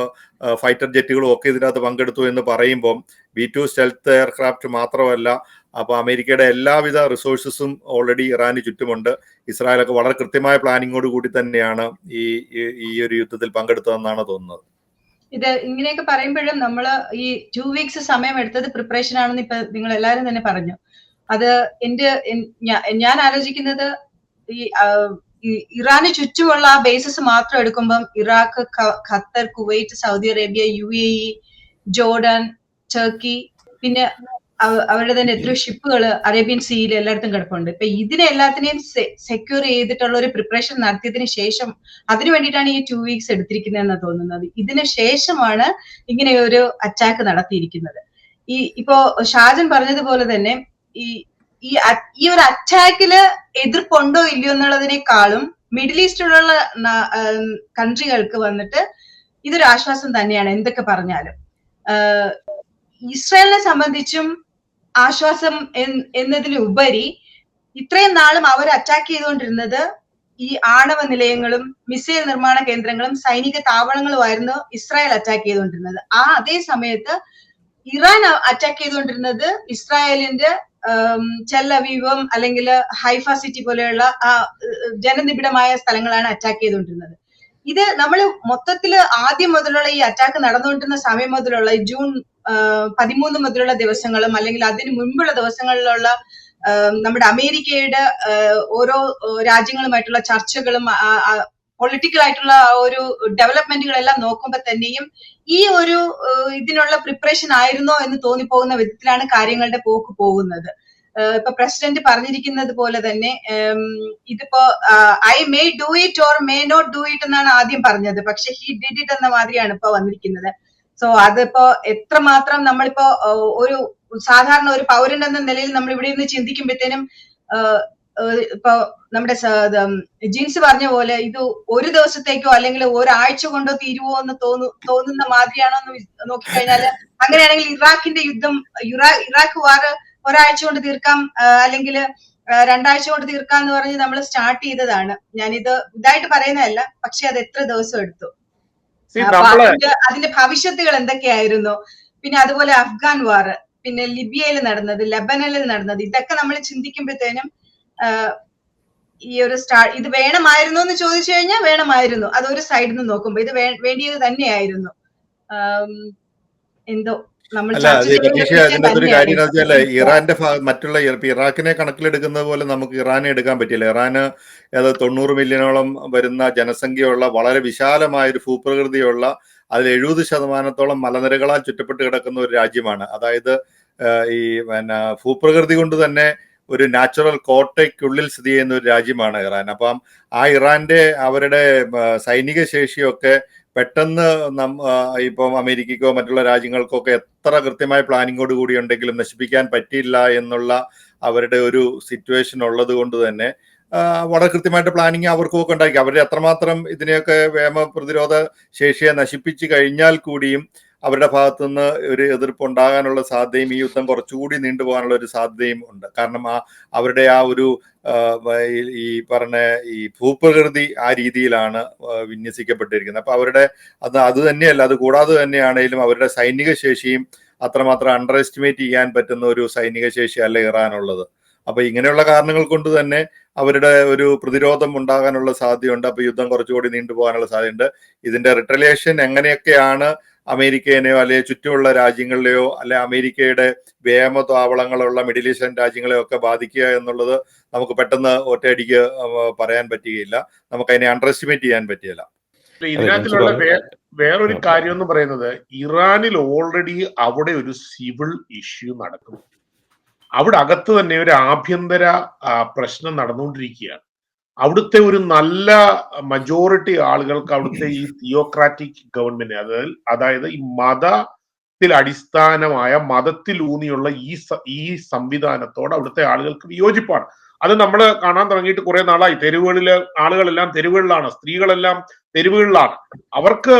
S3: ഫൈറ്റർ ജെറ്റുകളും ഒക്കെ ഇതിനകത്ത് പങ്കെടുത്തു എന്ന് പറയുമ്പം B-2 സ്റ്റെൽത്ത് എയർക്രാഫ്റ്റ് മാത്രമല്ല, അപ്പോൾ അമേരിക്കയുടെ എല്ലാവിധ റിസോഴ്സസും ഓൾറെഡി ഇറാന് ചുറ്റുമുണ്ട്. ഇസ്രായേലൊക്കെ വളരെ കൃത്യമായ പ്ലാനിങ്ങോട് കൂടി തന്നെയാണ് ഈ ഒരു യുദ്ധത്തിൽ പങ്കെടുത്തതെന്നാണ് തോന്നുന്നത്.
S4: ഇത് ഇങ്ങനെയൊക്കെ പറയുമ്പോഴും നമ്മൾ ഈ 2 വീക്സ് സമയം എടുത്തത് പ്രിപ്പറേഷൻ ആണെന്ന് ഇപ്പൊ നിങ്ങൾ എല്ലാവരും തന്നെ പറഞ്ഞു. അത് ഞാൻ ആലോചിക്കുന്നത് ഈ ഇറാന് ചുറ്റുമുള്ള ആ ബേസസ് മാത്രം എടുക്കുമ്പം Iraq, Qatar, Kuwait, Saudi Arabia, UAE, Jordan, Turkey, പിന്നെ അവരുടെ തന്നെ എത്രയോ ഷിപ്പുകൾ അറേബ്യൻ സീയിൽ എല്ലായിടത്തും കിടപ്പുണ്ട്. ഇപ്പൊ ഇതിനെ എല്ലാത്തിനെയും സെക്യൂർ ചെയ്തിട്ടുള്ള ഒരു പ്രിപ്പറേഷൻ നടത്തിയതിനു ശേഷം അതിനു വേണ്ടിയിട്ടാണ് ഈ 2 വീക്സ് എടുത്തിരിക്കുന്നതെന്ന് തോന്നുന്നത്. ഇതിന് ശേഷമാണ് ഇങ്ങനെ ഒരു അറ്റാക്ക് നടത്തിയിരിക്കുന്നത്. ഇപ്പോ ഷാജൻ പറഞ്ഞതുപോലെ തന്നെ ഈ ഒരു അറ്റാക്കില് എതിർപ്പുണ്ടോ ഇല്ലയോ എന്നുള്ളതിനേക്കാളും മിഡിൽ ഈസ്റ്റിലുള്ള കൺട്രികൾക്ക് വന്നിട്ട് ഇതൊരു ആശ്വാസം തന്നെയാണ്. എന്തൊക്കെ പറഞ്ഞാലും ഇസ്രായേലിനെ സംബന്ധിച്ചും ആശ്വാസം എന്നതിലുപരി ഇത്രയും നാളും അവർ അറ്റാക്ക് ചെയ്തുകൊണ്ടിരുന്നത് ഈ ആണവ നിലയങ്ങളും മിസൈൽ നിർമ്മാണ കേന്ദ്രങ്ങളും സൈനിക താവളങ്ങളുമായിരുന്നു ഇസ്രായേൽ അറ്റാക്ക് ചെയ്തുകൊണ്ടിരുന്നത്. അതേ സമയത്ത് ഇറാൻ അറ്റാക്ക് ചെയ്തുകൊണ്ടിരുന്നത് ഇസ്രായേലിന്റെ ചെല്ലവീവും അല്ലെങ്കിൽ ഹൈഫ സിറ്റി പോലെയുള്ള ജനനിബിഡമായ സ്ഥലങ്ങളാണ് അറ്റാക്ക് ചെയ്തുകൊണ്ടിരുന്നത്. ഇത് നമ്മൾ മൊത്തത്തില് ആദ്യം മുതലുള്ള ഈ അറ്റാക്ക് നടന്നുകൊണ്ടിരുന്ന സമയം മുതലുള്ള ജൂൺ 13 മുതലുള്ള ദിവസങ്ങളും അല്ലെങ്കിൽ അതിന് മുൻപുള്ള ദിവസങ്ങളിലുള്ള നമ്മുടെ അമേരിക്കയുടെ ഓരോ രാജ്യങ്ങളുമായിട്ടുള്ള ചർച്ചകളും പൊളിറ്റിക്കൽ ആയിട്ടുള്ള ഒരു ഡെവലപ്മെന്റുകളെല്ലാം നോക്കുമ്പോൾ തന്നെയും ഈ ഒരു ഇതിനുള്ള പ്രിപ്പറേഷൻ ആയിരുന്നോ എന്ന് തോന്നിപ്പോകുന്ന വിധത്തിലാണ് കാര്യങ്ങളുടെ പോക്ക് പോകുന്നത്. ഇപ്പൊ പ്രസിഡന്റ് പറഞ്ഞിരിക്കുന്നത് പോലെ തന്നെ ഇതിപ്പോ I may do it or may not do it എന്നാണ് ആദ്യം പറഞ്ഞത്. പക്ഷെ ഹി ഡിഡ് ഇറ്റ് എന്ന മാതിരിയാണ് ഇപ്പൊ വന്നിരിക്കുന്നത്. സോ അതിപ്പോ എത്രമാത്രം നമ്മളിപ്പോ ഒരു സാധാരണ ഒരു പൗരൻ എന്ന നിലയിൽ നമ്മൾ ഇവിടെ നിന്ന് ചിന്തിക്കുമ്പോഴത്തേനും ഇപ്പൊ നമ്മുടെ ജിൻസ് പറഞ്ഞ പോലെ ഇത് ഒരു ദിവസത്തേക്കോ അല്ലെങ്കിൽ ഒരാഴ്ച കൊണ്ടോ തീരുവോ എന്ന് തോന്നുന്ന മാതിരിയാണോ എന്ന് നോക്കിക്കഴിഞ്ഞാല് അങ്ങനെയാണെങ്കിൽ ഇറാഖിന്റെ യുദ്ധം ഇറാഖ് വാർ ഒരാഴ്ച കൊണ്ട് തീർക്കാം അല്ലെങ്കിൽ 2 ആഴ്ച കൊണ്ട് തീർക്കാം എന്ന് പറഞ്ഞ് നമ്മൾ സ്റ്റാർട്ട് ചെയ്തതാണ്. ഞാനിത് ഇതായിട്ട് പറയുന്നതല്ല, പക്ഷെ അത് എത്ര ദിവസം എടുത്തു, അതിന്റെ ഭവിഷ്യത്തുകൾ എന്തൊക്കെയായിരുന്നു, പിന്നെ അതുപോലെ അഫ്ഗാൻ വാർ, പിന്നെ ലിബിയയിൽ നടന്നത്, ലെബനനിൽ നടന്നത്, ഇതൊക്കെ നമ്മൾ ചിന്തിക്കുമ്പോഴത്തേനും ഈ ഒരു ഇത് വേണമായിരുന്നു എന്ന് ചോദിച്ചു കഴിഞ്ഞാൽ വേണമായിരുന്നു, അതൊരു സൈഡിൽ നിന്ന് നോക്കുമ്പോ ഇത് വേണ്ടിയത് തന്നെയായിരുന്നു. എന്തോ നമ്മൾ
S3: അല്ല,
S4: ചർച്ച
S3: അത്
S4: ചെയ്യേണ്ട
S3: പ്രതീക്ഷ
S4: വിഷയം
S3: അതിനകത്തൊരു
S4: തന്നെയാണ്
S3: കാര്യം എന്ന് വെച്ചാല്
S4: ഇത്.
S3: ഇറാന്റെ മറ്റുള്ള ഇറാഖിനെ കണക്കിലെടുക്കുന്നത് പോലെ നമുക്ക് ഇറാനെ എടുക്കാൻ പറ്റില്ല. ഇറാന് 90 മില്യണോളം വരുന്ന ജനസംഖ്യയുള്ള വളരെ വിശാലമായ ഒരു ഭൂപ്രകൃതിയുള്ള, അതിൽ 70% മലനിരകളാൽ ചുറ്റപ്പെട്ട് കിടക്കുന്ന ഒരു രാജ്യമാണ്. അതായത് ഈ ഭൂപ്രകൃതി കൊണ്ട് തന്നെ ഒരു നാച്ചുറൽ കോട്ടയ്ക്കുള്ളിൽ സ്ഥിതി ചെയ്യുന്ന ഒരു രാജ്യമാണ് ഇറാൻ. അപ്പം ആ ഇറാന്റെ അവരുടെ സൈനിക ശേഷിയൊക്കെ പെട്ടെന്ന് ഇപ്പം അമേരിക്കയ്ക്കോ മറ്റുള്ള രാജ്യങ്ങൾക്കോ ഒക്കെ എത്ര കൃത്യമായ പ്ലാനിങ്ങോട് കൂടി ഉണ്ടെങ്കിലും നശിപ്പിക്കാൻ പറ്റില്ല എന്നുള്ള അവരുടെ ഒരു സിറ്റുവേഷൻ ഉള്ളത് കൊണ്ട് തന്നെ വളരെ കൃത്യമായിട്ട് പ്ലാനിങ് അവർക്കും ഒക്കെ ഉണ്ടാക്കി. അവരുടെ അത്രമാത്രം ഇതിനെയൊക്കെ പ്രതിരോധ ശേഷിയെ നശിപ്പിച്ചു കഴിഞ്ഞാൽ കൂടിയും അവരുടെ ഭാഗത്തുനിന്ന് ഒരു എതിർപ്പ് ഉണ്ടാകാനുള്ള സാധ്യതയും ഈ യുദ്ധം കുറച്ചുകൂടി നീണ്ടുപോകാനുള്ള ഒരു സാധ്യതയും ഉണ്ട്. കാരണം അവരുടെ ആ ഒരു ഈ പറഞ്ഞ ഈ ഭൂപ്രകൃതി ആ രീതിയിലാണ് വിന്യസിക്കപ്പെട്ടിരിക്കുന്നത്. അപ്പൊ അവരുടെ അത് തന്നെയല്ല, അത് കൂടാതെ തന്നെയാണെങ്കിലും അവരുടെ സൈനിക ശേഷിയും അത്രമാത്രം അണ്ടർ എസ്റ്റിമേറ്റ് ചെയ്യാൻ പറ്റുന്ന ഒരു സൈനിക ശേഷി അല്ല ഇറാനുള്ളത്. അപ്പൊ ഇങ്ങനെയുള്ള കാരണങ്ങൾ കൊണ്ട് തന്നെ അവരുടെ ഒരു പ്രതിരോധം ഉണ്ടാകാനുള്ള സാധ്യതയുണ്ട്. അപ്പൊ യുദ്ധം കുറച്ചുകൂടി നീണ്ടുപോകാനുള്ള സാധ്യതയുണ്ട്. ഇതിന്റെ റിട്ടലിയേഷൻ എങ്ങനെയൊക്കെയാണ് അമേരിക്കയെയോ അല്ലെങ്കിൽ ചുറ്റുമുള്ള രാജ്യങ്ങളിലെയോ അല്ലെ അമേരിക്കയുടെ വ്യോമതാവളങ്ങളുള്ള മിഡിൽ ഈസ്റ്റേൺ രാജ്യങ്ങളെയോ ഒക്കെ ബാധിക്കുക എന്നുള്ളത് നമുക്ക് പെട്ടെന്ന് ഒറ്റയടിക്ക് പറയാൻ പറ്റുകയില്ല. നമുക്ക് അതിനെ അണ്ടർ എസ്റ്റിമേറ്റ് ചെയ്യാൻ പറ്റുകയില്ല.
S2: ഇതിനകത്തിലുള്ള വേറൊരു കാര്യം എന്ന് പറയുന്നത്, ഇറാനിൽ ഓൾറെഡി അവിടെ ഒരു സിവിൽ ഇഷ്യൂ നടക്കുന്നു. അവിടെ അകത്ത് തന്നെ ഒരു ആഭ്യന്തര പ്രശ്നം നടന്നുകൊണ്ടിരിക്കുകയാണ്. അവിടുത്തെ ഒരു നല്ല മജോറിറ്റി ആളുകൾക്ക് അവിടുത്തെ ഈ തിയോക്രാറ്റിക് ഗവൺമെന്റ്, അതായത് ഈ മതത്തിൽ അടിസ്ഥാനമായ മതത്തിലൂന്നിയുള്ള ഈ സംവിധാനത്തോട് അവിടുത്തെ ആളുകൾക്ക് വിയോജിപ്പാണ്. അത് നമ്മൾ കാണാൻ തുടങ്ങിയിട്ട് കുറെ നാളായി. തെരുവുകളിലെ ആളുകളെല്ലാം തെരുവുകളിലാണ്, സ്ത്രീകളെല്ലാം തെരുവുകളിലാണ്. അവർക്ക്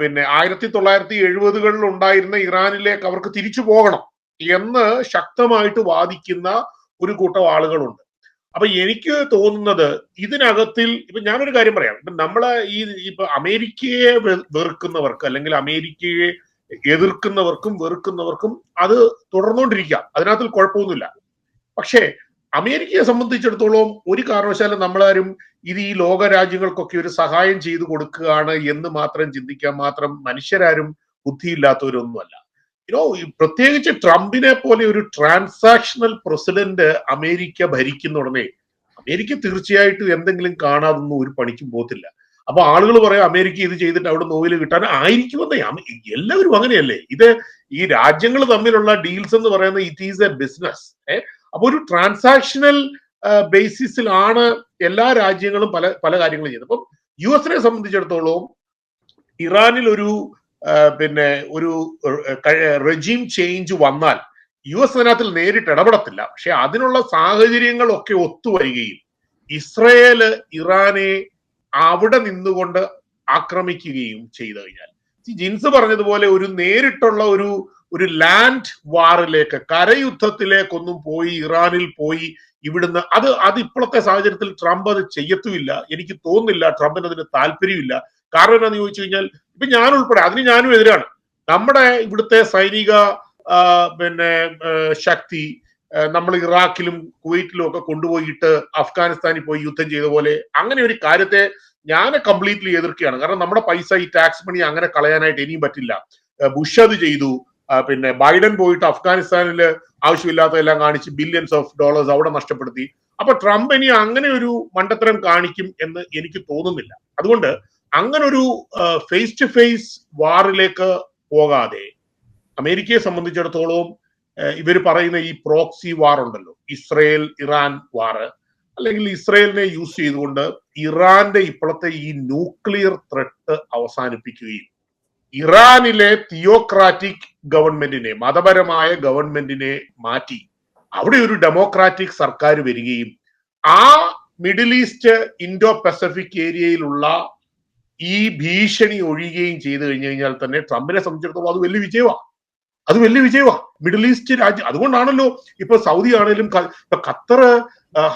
S2: 1970-കളിൽ ഉണ്ടായിരുന്ന ഇറാനിലേക്ക് അവർക്ക് തിരിച്ചു പോകണം എന്ന് ശക്തമായിട്ട് വാദിക്കുന്ന ഒരു കൂട്ടം ആളുകളുണ്ട്. അപ്പൊ എനിക്ക് തോന്നുന്നത് ഇതിനകത്തിൽ ഇപ്പൊ ഞാനൊരു കാര്യം പറയാം. ഇപ്പൊ നമ്മള് ഇപ്പൊ അമേരിക്കയെ വെറുക്കുന്നവർക്ക് അല്ലെങ്കിൽ അമേരിക്കയെ എതിർക്കുന്നവർക്കും വെറുക്കുന്നവർക്കും അത് തുടർന്നുകൊണ്ടിരിക്കാം, അതിനകത്തിൽ കുഴപ്പമൊന്നുമില്ല. പക്ഷേ അമേരിക്കയെ സംബന്ധിച്ചിടത്തോളം ഒരു കാരണവശാലും നമ്മളാരും ഇത് ഈ ലോക രാജ്യങ്ങൾക്കൊക്കെ ഒരു സഹായം ചെയ്തു കൊടുക്കുകയാണ് എന്ന് മാത്രം ചിന്തിക്കാൻ മാത്രം മനുഷ്യരാരും ബുദ്ധിയില്ലാത്തവരൊന്നുമല്ല. പ്രത്യേകിച്ച് ട്രംപിനെ പോലെ ഒരു ട്രാൻസാക്ഷണൽ പ്രസിഡന്റ് അമേരിക്ക ഭരിക്കുന്ന ഉടനെ അമേരിക്ക തീർച്ചയായിട്ടും എന്തെങ്കിലും കാണാതൊന്നും ഒരു പണിക്കും പോകത്തില്ല. അപ്പൊ ആളുകൾ പറയാം അമേരിക്ക ഇത് ചെയ്തിട്ട് അവിടെ നോവില് കിട്ടാൻ ആയിരിക്കുമെന്നേ. എല്ലാവരും അങ്ങനെയല്ലേ. ഇത് ഈ രാജ്യങ്ങൾ തമ്മിലുള്ള ഡീൽസ് എന്ന് പറയുന്നത് ഇറ്റ് ഈസ് എ ബിസിനസ്. അപ്പൊ ഒരു ട്രാൻസാക്ഷണൽ ബേസിസിലാണ് എല്ലാ രാജ്യങ്ങളും പല കാര്യങ്ങളും ചെയ്യുന്നത്. അപ്പം US സംബന്ധിച്ചിടത്തോളം ഇറാനിൽ ഒരു റെജീം ചേഞ്ച് വന്നാൽ US അതിനകത്തിൽ നേരിട്ട് ഇടപെടത്തില്ല. പക്ഷെ അതിനുള്ള സാഹചര്യങ്ങളൊക്കെ ഒത്തുവരികയും ഇസ്രയേല് ഇറാനെ അവിടെ നിന്നുകൊണ്ട് ആക്രമിക്കുകയും ചെയ്തു കഴിഞ്ഞാൽ, ജിൻസ് പറഞ്ഞതുപോലെ ഒരു നേരിട്ടുള്ള ഒരു ലാൻഡ് വാറിലേക്ക്, കരയുദ്ധത്തിലേക്കൊന്നും പോയി ഇറാനിൽ പോയി ഇവിടുന്ന് അത് ഇപ്പോഴത്തെ സാഹചര്യത്തിൽ ട്രംപ് അത് ചെയ്യത്തുമില്ല. എനിക്ക് തോന്നുന്നില്ല ട്രംപിന് അതിന് താല്പര്യമില്ല. കാരണം എന്താണെന്ന് ചോദിച്ചു കഴിഞ്ഞാൽ ഇപ്പൊ ഞാൻ ഉൾപ്പെടെ അതിന് ഞാനും എതിരാണ്. നമ്മുടെ ഇവിടുത്തെ സൈനിക ശക്തി നമ്മൾ ഇറാഖിലും കുവൈറ്റിലും ഒക്കെ കൊണ്ടുപോയിട്ട് അഫ്ഗാനിസ്ഥാനിൽ പോയി യുദ്ധം ചെയ്ത പോലെ അങ്ങനെ ഒരു കാര്യത്തെ ഞാൻ കംപ്ലീറ്റ്ലി എതിർക്കുകയാണ്. കാരണം നമ്മുടെ പൈസ, ഈ ടാക്സ് മണി അങ്ങനെ കളയാനായിട്ട് ഇനിയും പറ്റില്ല. ബുഷ് അത് ചെയ്തു. ബൈഡൻ പോയിട്ട് അഫ്ഗാനിസ്ഥാനിൽ ആവശ്യമില്ലാത്തതെല്ലാം കാണിച്ച് ബില്യൺസ് ഓഫ് ഡോളേഴ്സ് അവിടെ നഷ്ടപ്പെടുത്തി. അപ്പൊ ട്രംപ് ഇനി അങ്ങനെ ഒരു മണ്ടത്തരം കാണിക്കും എന്ന് എനിക്ക് തോന്നുന്നില്ല. അതുകൊണ്ട് അങ്ങനെ ഒരു ഫേസ് ടു ഫേസ് വാറിലേക്ക് പോകാതെ അമേരിക്കയെ സംബന്ധിച്ചിടത്തോളം ഇവർ പറയുന്ന ഈ പ്രോക്സി വാർ ഉണ്ടല്ലോ, ഇസ്രയേൽ ഇറാൻ വാറ്, അല്ലെങ്കിൽ ഇസ്രയേലിനെ യൂസ് ചെയ്തുകൊണ്ട് ഇറാന്റെ ഇപ്പോഴത്തെ ഈ ന്യൂക്ലിയർ ത്രെട്ട് അവസാനിപ്പിക്കുകയും ഇറാനിലെ തിയോക്രാറ്റിക് ഗവൺമെന്റിനെ, മതപരമായ ഗവൺമെന്റിനെ മാറ്റി അവിടെ ഒരു ഡെമോക്രാറ്റിക് സർക്കാർ വരികയും ആ മിഡിൽ ഈസ്റ്റ് ഇൻഡോ പസഫിക് ഏരിയയിലുള്ള ഈ ഭീഷണി ഒഴിയുകയും ചെയ്തു കഴിഞ്ഞാൽ തന്നെ ട്രംപിനെ സംബന്ധിച്ചിടത്തോളം അത് വലിയ വിജയമാണ്. മിഡിൽ ഈസ്റ്റ് രാജ്യം. അതുകൊണ്ടാണല്ലോ ഇപ്പൊ സൗദി ആണെങ്കിലും ഇപ്പൊ ഖത്തർ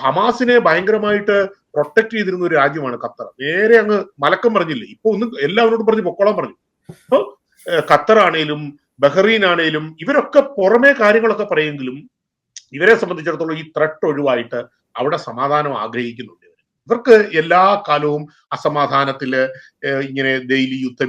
S2: ഹമാസിനെ ഭയങ്കരമായിട്ട് പ്രൊട്ടക്ട് ചെയ്തിരുന്ന ഒരു രാജ്യമാണ് ഖത്തർ. നേരെ അങ്ങ് മലക്കം പറഞ്ഞില്ലേ, ഇപ്പൊ ഒന്ന് എല്ലാവരോടും പറഞ്ഞ് പൊക്കോളാൻ പറഞ്ഞു. അപ്പൊ ഖത്തർ ആണേലും ബഹ്റൈൻ ആണേലും ഇവരൊക്കെ പുറമേ കാര്യങ്ങളൊക്കെ പറയുമെങ്കിലും ഇവരെ സംബന്ധിച്ചിടത്തോളം ഈ ത്രെട്ട് ഒഴിവായിട്ട് അവിടെ സമാധാനം ആഗ്രഹിക്കുന്നുണ്ട്. ഇവർക്ക് എല്ലാ കാലവും അസമാധാനത്തില് ഇങ്ങനെ ഡെയിലി യുദ്ധം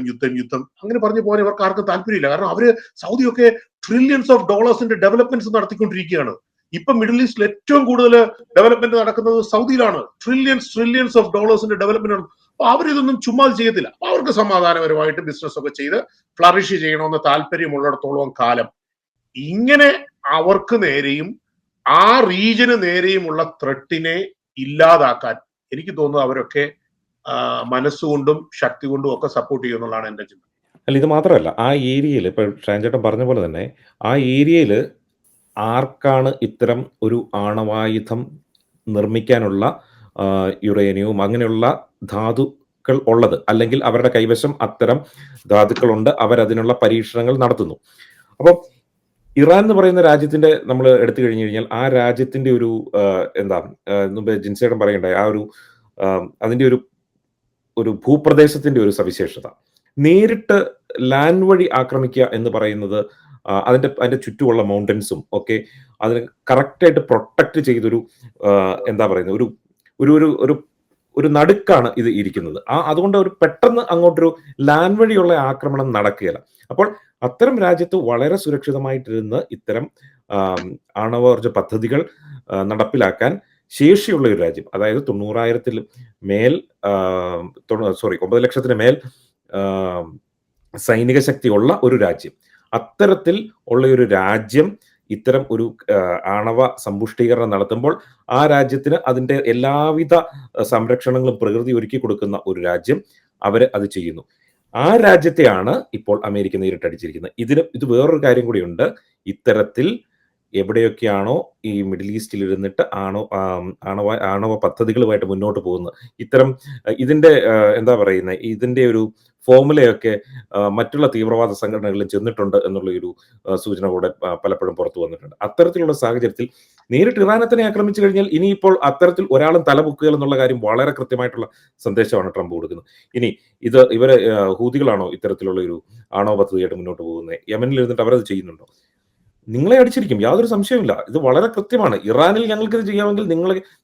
S2: അങ്ങനെ പറഞ്ഞു പോകാൻ ഇവർക്ക് ആർക്കും താല്പര്യമില്ല. കാരണം അവര് സൗദിയൊക്കെ ട്രില്യൺസ് ഓഫ് ഡോളേഴ്സിന്റെ ഡെവലപ്മെന്റ്സ് നടത്തിക്കൊണ്ടിരിക്കുകയാണ്. ഇപ്പൊ മിഡിൽ ഈസ്റ്റിൽ ഏറ്റവും കൂടുതൽ ഡെവലപ്മെന്റ് നടക്കുന്നത് സൗദിയിലാണ്. ട്രില്യൺസ് ഓഫ് ഡോളേഴ്സിന്റെ ഡെവലപ്മെന്റ്. അപ്പൊ അവരിതൊന്നും ചുമ്മാ ചെയ്യത്തില്ല. അപ്പൊ അവർക്ക് സമാധാനപരമായിട്ട് ബിസിനസ് ഒക്കെ ചെയ്ത് ഫ്ലറിഷ് ചെയ്യണമെന്ന് താല്പര്യമുള്ളിടത്തോളം കാലം ഇങ്ങനെ അവർക്ക് നേരെയും ആ റീജിയന് നേരെയുമുള്ള ത്രെട്ടിനെ ഇല്ലാതാക്കാൻ എനിക്ക് തോന്നുന്നു അവരൊക്കെ മനസ്സുകൊണ്ടും ശക്തി കൊണ്ടും ഒക്കെ സപ്പോർട്ട് ചെയ്യുമെന്നുള്ളതാണ് എന്റെ ചിന്ത.
S1: അല്ല, ഇത് മാത്രമല്ല, ആ ഏരിയയിൽ ഇപ്പൊ ഷാൻചേട്ടൻ പറഞ്ഞ പോലെ തന്നെ ആ ഏരിയയിൽ ആർക്കാണ് ഇത്തരം ഒരു ആണവായുധം നിർമ്മിക്കാനുള്ള യുറേനിയവും അങ്ങനെയുള്ള ധാതുക്കൾ ഉള്ളത്, അല്ലെങ്കിൽ അവരുടെ കൈവശം അത്തരം ധാതുക്കളുണ്ട്, അവരതിനുള്ള പരീക്ഷണങ്ങൾ നടത്തുന്നു. അപ്പം ഇറാൻ എന്ന് പറയുന്ന രാജ്യത്തിന്റെ നമ്മൾ എടുത്തു കഴിഞ്ഞു കഴിഞ്ഞാൽ ആ രാജ്യത്തിന്റെ ഒരു എന്താ മുമ്പ് ജിൻസേട്ടൻ പറയണ്ടേ, ആ ഒരു അതിന്റെ ഒരു ഭൂപ്രദേശത്തിന്റെ ഒരു സവിശേഷത, നേരിട്ട് ലാൻഡ് വഴി ആക്രമിക്കുക എന്ന് പറയുന്നത് അതിന്റെ ചുറ്റുമുള്ള മൗണ്ടൻസും ഒക്കെ അതിന് കറക്റ്റായിട്ട് പ്രൊട്ടക്ട് ചെയ്തൊരു എന്താ പറയുന്നത് ഒരു നടുക്കാണ് ഇത് ഇരിക്കുന്നത്. അതുകൊണ്ട് ഒരു പെട്ടെന്ന് അങ്ങോട്ടൊരു ലാൻഡ് വഴിയുള്ള ആക്രമണം നടക്കുകയില്ല. അപ്പോൾ അത്തരം രാജ്യത്ത് വളരെ സുരക്ഷിതമായിട്ടിരുന്ന് ഇത്തരം ആണവോർജ പദ്ധതികൾ നടപ്പിലാക്കാൻ ശേഷിയുള്ള ഒരു രാജ്യം, അതായത് 90,000 മേൽ 9 ലക്ഷത്തിന് മേൽ സൈനിക ശക്തിയുള്ള ഒരു രാജ്യം, അത്തരത്തിൽ ഉള്ള ഒരു രാജ്യം ഇത്തരം ഒരു ആണവ സമ്പുഷ്ടീകരണം നടത്തുമ്പോൾ ആ രാജ്യത്തിന് അതിന്റെ എല്ലാവിധ സംരക്ഷണങ്ങളും പ്രകൃതി ഒരുക്കി കൊടുക്കുന്ന ഒരു രാജ്യം അവര് അത് ചെയ്യുന്നു. ആ രാജ്യത്തെയാണ് ഇപ്പോൾ അമേരിക്ക നേരിട്ടടിച്ചിരിക്കുന്നത്. ഇത് വേറൊരു കാര്യം കൂടിയുണ്ട്. ഇത്തരത്തിൽ എവിടെയൊക്കെയാണോ ഈ മിഡിൽ ഈസ്റ്റിൽ ഇരുന്നിട്ട് ആണവ പദ്ധതികളുമായിട്ട് മുന്നോട്ട് പോകുന്നത്, ഇത്തരം ഇതിന്റെ എന്താ പറയുന്നത്, ഇതിന്റെ ഒരു ഫോമുലയൊക്കെ മറ്റുള്ള തീവ്രവാദ സംഘടനകളിൽ ചെന്നിട്ടുണ്ട് എന്നുള്ള ഒരു സൂചന കൂടെ പലപ്പോഴും പുറത്തു വന്നിട്ടുണ്ട്. അത്തരത്തിലുള്ള സാഹചര്യത്തിൽ നേരിട്ട് ഇറാനെ തന്നെ ആക്രമിച്ചു കഴിഞ്ഞാൽ ഇനിയിപ്പോൾ അത്തരത്തിൽ ഒരാളും തലപൊക്കുക എന്നുള്ള കാര്യം വളരെ കൃത്യമായിട്ടുള്ള സന്ദേശമാണ് ട്രംപ് കൊടുക്കുന്നത്. ഇനി ഇവര് ഹൂതികളാണോ ഇത്തരത്തിലുള്ള ഒരു ആണവ പദ്ധതിയായിട്ട് മുന്നോട്ട് പോകുന്നത്? യമനിൽ ഇരുന്നിട്ട് അവരത് ചെയ്യുന്നുണ്ടോ? നിങ്ങളെ അടിച്ചിരിക്കും, യാതൊരു സംശയമില്ല. ഇത് വളരെ കൃത്യമാണ്. ഇറാനിൽ ഞങ്ങൾക്ക് ഇത് ചെയ്യാമെങ്കിൽ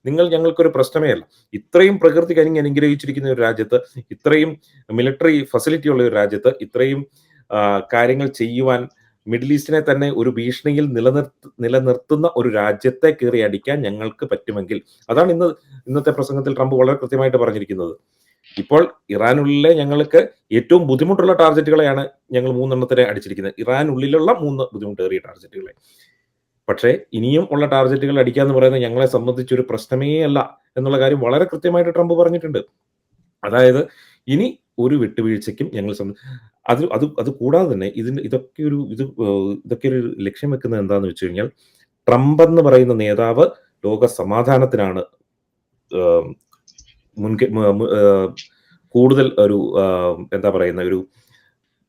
S1: നിങ്ങൾ ഞങ്ങൾക്കൊരു പ്രശ്നമേ അല്ല. ഇത്രയും പ്രകൃതി കനിഞ്ഞ് അനുഗ്രഹിച്ചിരിക്കുന്ന ഒരു രാജ്യത്ത്, ഇത്രയും മിലിറ്ററി ഫെസിലിറ്റി ഉള്ള ഒരു രാജ്യത്ത് ഇത്രയും കാര്യങ്ങൾ ചെയ്യുവാൻ, മിഡിൽ ഈസ്റ്റിനെ തന്നെ ഒരു ഭീഷണിയിൽ നിലനിർത്തുന്ന ഒരു രാജ്യത്തെ കയറി അടിക്കാൻ ഞങ്ങൾക്ക് പറ്റുമെങ്കിൽ, അതാണ് ഇന്നത്തെ പ്രസംഗത്തിൽ ട്രംപ് വളരെ കൃത്യമായിട്ട് പറഞ്ഞിരിക്കുന്നത്. ഇപ്പോൾ ഇറാനുള്ളിലെ ഞങ്ങൾക്ക് ഏറ്റവും ബുദ്ധിമുട്ടുള്ള ടാർഗറ്റുകളെയാണ് ഞങ്ങൾ 3 അടിച്ചിരിക്കുന്നത്, ഇറാനുള്ളിലുള്ള 3 ബുദ്ധിമുട്ടേറിയ ടാർഗറ്റുകളെ. പക്ഷേ ഇനിയും ഉള്ള ടാർഗറ്റുകൾ അടിക്കാന്ന് പറയുന്നത് ഞങ്ങളെ സംബന്ധിച്ചൊരു പ്രശ്നമേ അല്ല എന്നുള്ള കാര്യം വളരെ കൃത്യമായിട്ട് ട്രംപ് പറഞ്ഞിട്ടുണ്ട്. അതായത് ഇനി ഒരു വിട്ടുവീഴ്ചയ്ക്കും ഞങ്ങൾ അത് കൂടാതെ തന്നെ ഇതൊക്കെ ഒരു ലക്ഷ്യം വെക്കുന്നത് എന്താന്ന് വെച്ച് കഴിഞ്ഞാൽ, ട്രംപ് എന്ന് പറയുന്ന നേതാവ് ലോക സമാധാനത്തിനാണ് കൂടുതൽ ഒരു എന്താ പറയുന്ന ഒരു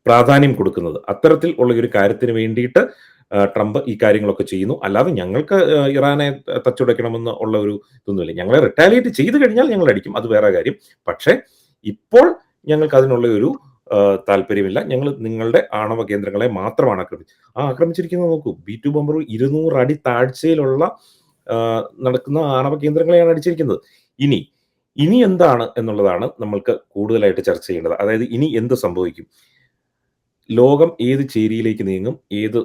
S1: പ്രാധാന്യം കൊടുക്കുന്നത്. അത്തരത്തിൽ ഉള്ള ഒരു കാര്യത്തിന് വേണ്ടിയിട്ട് ട്രംപ് ഈ കാര്യങ്ങളൊക്കെ ചെയ്യുന്നു. അല്ലാതെ ഞങ്ങൾക്ക് ഇറാനെ തച്ചുടയ്ക്കണമെന്ന് ഉള്ള ഒരു ഇതൊന്നുമില്ല. ഞങ്ങളെ റിട്ടാലിയേറ്റ് ചെയ്തു കഴിഞ്ഞാൽ ഞങ്ങൾ അടിക്കും, അത് വേറെ കാര്യം. പക്ഷേ ഇപ്പോൾ ഞങ്ങൾക്ക് അതിനുള്ള ഒരു താല്പര്യമില്ല. ഞങ്ങൾ നിങ്ങളുടെ ആണവ കേന്ദ്രങ്ങളെ മാത്രമാണ് ആക്രമിച്ചിരിക്കുന്നത്. നോക്കൂ, B2 ബോംബർ 200 അടി താഴ്ചയിലുള്ള നടക്കുന്ന ആണവ കേന്ദ്രങ്ങളെയാണ് അടിച്ചിരിക്കുന്നത്. ഇനി എന്താണ് എന്നുള്ളതാണ് നമ്മൾക്ക് കൂടുതലായിട്ട് ചർച്ച ചെയ്യേണ്ടത്. അതായത് ഇനി എന്ത് സംഭവിക്കും, ലോകം ഏത് ചേരിയിലേക്ക് നീങ്ങും, ഏത്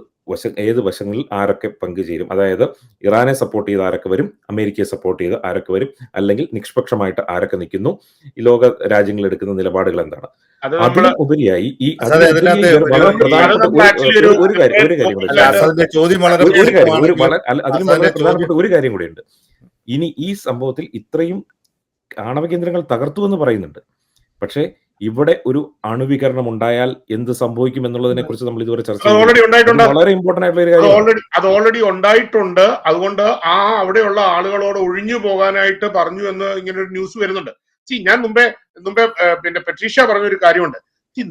S1: വശങ്ങളിൽ ആരൊക്കെ പങ്കുചേരും, അതായത് ഇറാനെ സപ്പോർട്ട് ചെയ്ത് ആരൊക്കെ വരും, അമേരിക്കയെ സപ്പോർട്ട് ചെയ്ത് ആരൊക്കെ വരും, അല്ലെങ്കിൽ നിഷ്പക്ഷമായിട്ട് ആരൊക്കെ നിൽക്കുന്നു, ഈ ലോക രാജ്യങ്ങൾ എടുക്കുന്ന നിലപാടുകൾ എന്താണ്. അതിന് ഉപരിയായി വളരെ പ്രധാനപ്പെട്ട ഒരു കാര്യം കൂടിയുണ്ട്. ഇനി ഈ സംഭവത്തിൽ ഇത്രയും ആണവ കേന്ദ്രങ്ങൾ തകർത്തു എന്ന് പറയുന്നുണ്ട്, പക്ഷേ ഇവിടെ ഒരു അണുവികരണം ഉണ്ടായാൽ എന്ത് സംഭവിക്കും എന്നുള്ളതിനെ കുറിച്ച് നമ്മൾ ഇതുവരെ ചർച്ച ചെയ്തു. വളരെ ഇമ്പോർട്ടന്റ് ആയിട്ടുള്ള ഒരു കാര്യം,
S2: അത് ഓൾറെഡി ഉണ്ടായിട്ടുണ്ട്. അതുകൊണ്ട് അവിടെയുള്ള ആളുകളോട് ഒഴിഞ്ഞു പോകാനായിട്ട് പറഞ്ഞു എന്ന് ഇങ്ങനെ ഒരു ന്യൂസ് വരുന്നുണ്ട്. ഞാൻ മുമ്പേ പിന്നെ പെട്രീഷ പറഞ്ഞൊരു കാര്യമുണ്ട്.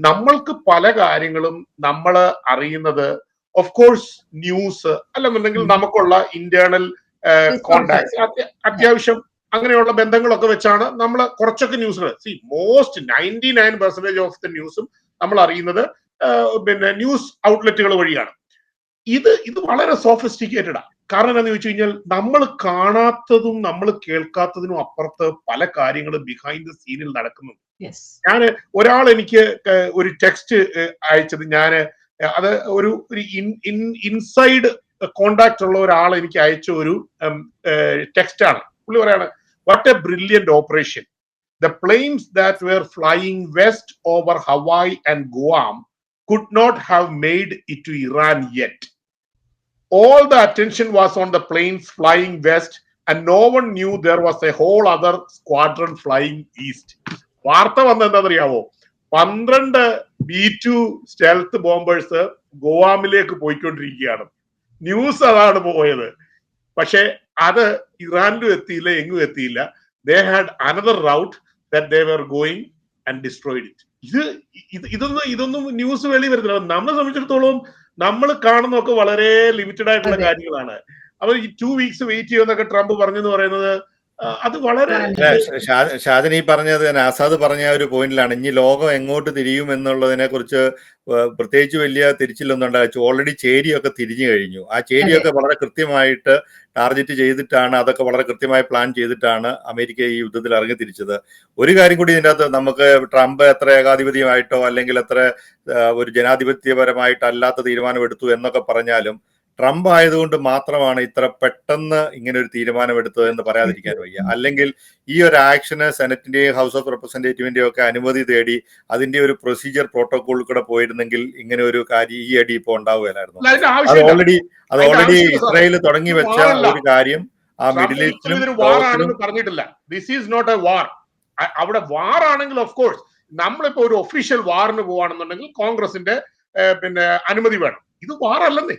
S2: നമ്മൾക്ക് പല കാര്യങ്ങളും നമ്മൾ അറിയുന്നത് ഓഫ് കോഴ്സ് ന്യൂസ് അല്ലെന്നുണ്ടെങ്കിൽ നമുക്കുള്ള ഇന്റേണൽ കോണ്ടാക്ട്, അത്യാവശ്യം അങ്ങനെയുള്ള ബന്ധങ്ങളൊക്കെ വെച്ചാണ് നമ്മൾ കുറച്ചൊക്കെ ന്യൂസുകൾ. മോസ്റ്റ് 99% ഓഫ് ദ ന്യൂസും നമ്മൾ അറിയുന്നത് പിന്നെ ന്യൂസ് ഔട്ട്ലെറ്റുകൾ വഴിയാണ്. ഇത് വളരെ സോഫിസ്റ്റിക്കേറ്റഡാ. കാരണം എന്താണെന്ന് ചോദിച്ചു കഴിഞ്ഞാൽ നമ്മൾ കാണാത്തതും നമ്മൾ കേൾക്കാത്തതിനും അപ്പുറത്ത് പല കാര്യങ്ങളും ബിഹൈൻഡ് ദ സീനിൽ നടക്കുന്നുണ്ട്. ഞാൻ ഒരാൾ എനിക്ക് ഒരു ടെക്സ്റ്റ് അയച്ചത്, അത് ഒരു ഇൻസൈഡ് കോണ്ടാക്ട് ഉള്ള ഒരാൾ എനിക്ക് അയച്ച ഒരു ടെക്സ്റ്റ് ആണ്. പുള്ളി പറയാണ്, what A brilliant operation. The planes that were flying west over Hawaii and Guam could not have made it to Iran yet. All the attention was on the planes flying west and no one knew there was a whole other squadron flying east. വാർത്ത വന്നെന്താണെന്നറിയാവോ? 12 B-2 stealth bombers ഗോവാമിലേക്ക് പോയിക്കൊണ്ടിരിക്കുകയാണ്. News അതാണ് പോയത്. പക്ഷെ അത് ഇറാനിലും എത്തിയില്ല, എങ്ങും എത്തിയില്ല. They had another route that they were going and destroyed it. ഇതൊന്നും ന്യൂസ് വെളി വരുന്നില്ല. നമ്മളെ സംബന്ധിച്ചിടത്തോളം നമ്മൾ കാണുന്നതൊക്കെ വളരെ ലിമിറ്റഡ് ആയിട്ടുള്ള കാര്യങ്ങളാണ്. അപ്പൊ ഈ 2 weeks വെയിറ്റ് ചെയ്യുമെന്നൊക്കെ ട്രംപ് പറഞ്ഞെന്ന് പറയുന്നത് അത് വളരെ
S3: ഷാജൻ ഈ പറഞ്ഞത് ആസാദ് പറഞ്ഞ ഒരു പോയിന്റിലാണ്. ഇനി ലോകം എങ്ങോട്ട് തിരിയും എന്നുള്ളതിനെ കുറിച്ച് പ്രത്യേകിച്ച് വലിയ തിരിച്ചിലൊന്നും ഉണ്ടാച്ചു. ഓൾറെഡി ചേരിയൊക്കെ തിരിഞ്ഞു കഴിഞ്ഞു. ആ ചേരിയൊക്കെ വളരെ കൃത്യമായിട്ട് ടാർഗറ്റ് ചെയ്തിട്ടാണ്, അതൊക്കെ വളരെ കൃത്യമായി പ്ലാൻ ചെയ്തിട്ടാണ് അമേരിക്ക ഈ യുദ്ധത്തിൽ ഇറങ്ങി തിരിച്ചത്. ഒരു കാര്യം കൂടി ഇതിൻ്റെ അകത്ത്, നമുക്ക് ട്രംപ് എത്ര ഏകാധിപത്യമായിട്ടോ അല്ലെങ്കിൽ എത്ര ഒരു ജനാധിപത്യപരമായിട്ടല്ലാത്ത തീരുമാനമെടുത്തു എന്നൊക്കെ പറഞ്ഞാലും ട്രംപ് ആയതുകൊണ്ട് മാത്രമാണ് ഇത്ര പെട്ടെന്ന് ഇങ്ങനെ ഒരു തീരുമാനമെടുത്തത് എന്ന് പറയാതിരിക്കാൻ വയ്യ. അല്ലെങ്കിൽ ഈ ഒരു ആക്ഷന് സെനറ്റിന്റെയും ഹൗസ് ഓഫ് റെപ്രസെന്റേറ്റീവിന്റെയും ഒക്കെ അനുമതി തേടി അതിന്റെ ഒരു പ്രൊസീജിയർ പ്രോട്ടോകോൾ കൂടെ പോയിരുന്നെങ്കിൽ ഇങ്ങനെ ഒരു കാര്യം, ഈ അടി ഇപ്പൊ ഉണ്ടാവുകയായിരുന്നു. അത് ഓൾറെഡി ഇസ്രായേൽ തുടങ്ങി വെച്ച ഒരു കാര്യം ആ മിഡിൽ ഈസ്റ്റിലും
S2: പറഞ്ഞിട്ടില്ല. This is not a war. അവിടെ വാർ ആണെങ്കിൽ ഓഫ് കോഴ്സ് നമ്മളിപ്പോ ഒരു ഒഫീഷ്യൽ വാറിന് പോവാണെന്നുണ്ടെങ്കിൽ കോൺഗ്രസിന്റെ അനുമതി വേണം. ഇത് വാർ അല്ലെന്നേ.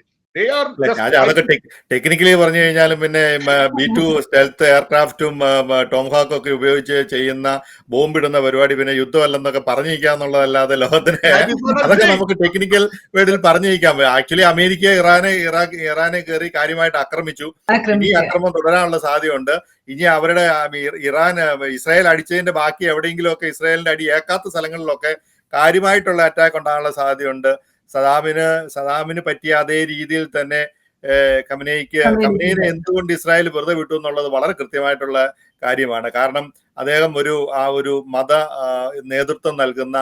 S3: അതൊക്കെ ടെക്നിക്കലി പറഞ്ഞു കഴിഞ്ഞാലും പിന്നെ B-2 സ്റ്റെൽത്ത് എയർക്രാഫ്റ്റും ടോംഹാക്കും ഒക്കെ ഉപയോഗിച്ച് ചെയ്യുന്ന ബോംബിടുന്ന പരിപാടി പിന്നെ യുദ്ധമല്ലെന്നൊക്കെ പറഞ്ഞിരിക്കാന്നുള്ളതല്ലാതെ ലോകത്തിന് അതൊക്കെ നമുക്ക് ടെക്നിക്കൽ വേർഡിൽ പറഞ്ഞിരിക്കാം. ആക്ച്വലി അമേരിക്ക ഇറാനെ കയറി കാര്യമായിട്ട് ആക്രമിച്ചു. ഈ ആക്രമണം തുടരാനുള്ള സാധ്യതയുണ്ട്. ഇനി അവരുടെ ഇസ്രായേൽ അടിച്ചതിന്റെ ബാക്കി എവിടെയെങ്കിലും ഒക്കെ ഇസ്രായേലിന്റെ അടി ഏക്കാത്ത സ്ഥലങ്ങളിലൊക്കെ കാര്യമായിട്ടുള്ള അറ്റാക്ക് ഉണ്ടാകാനുള്ള സാധ്യതയുണ്ട്. സദാമിന് പറ്റിയ അതേ രീതിയിൽ തന്നെ ഖമനേയിനെ എന്തുകൊണ്ട് ഇസ്രായേൽ വെറുതെ വിട്ടു എന്നുള്ളത് വളരെ കൃത്യമായിട്ടുള്ള കാര്യമാണ്. കാരണം അദ്ദേഹം ഒരു മത നേതൃത്വം നൽകുന്ന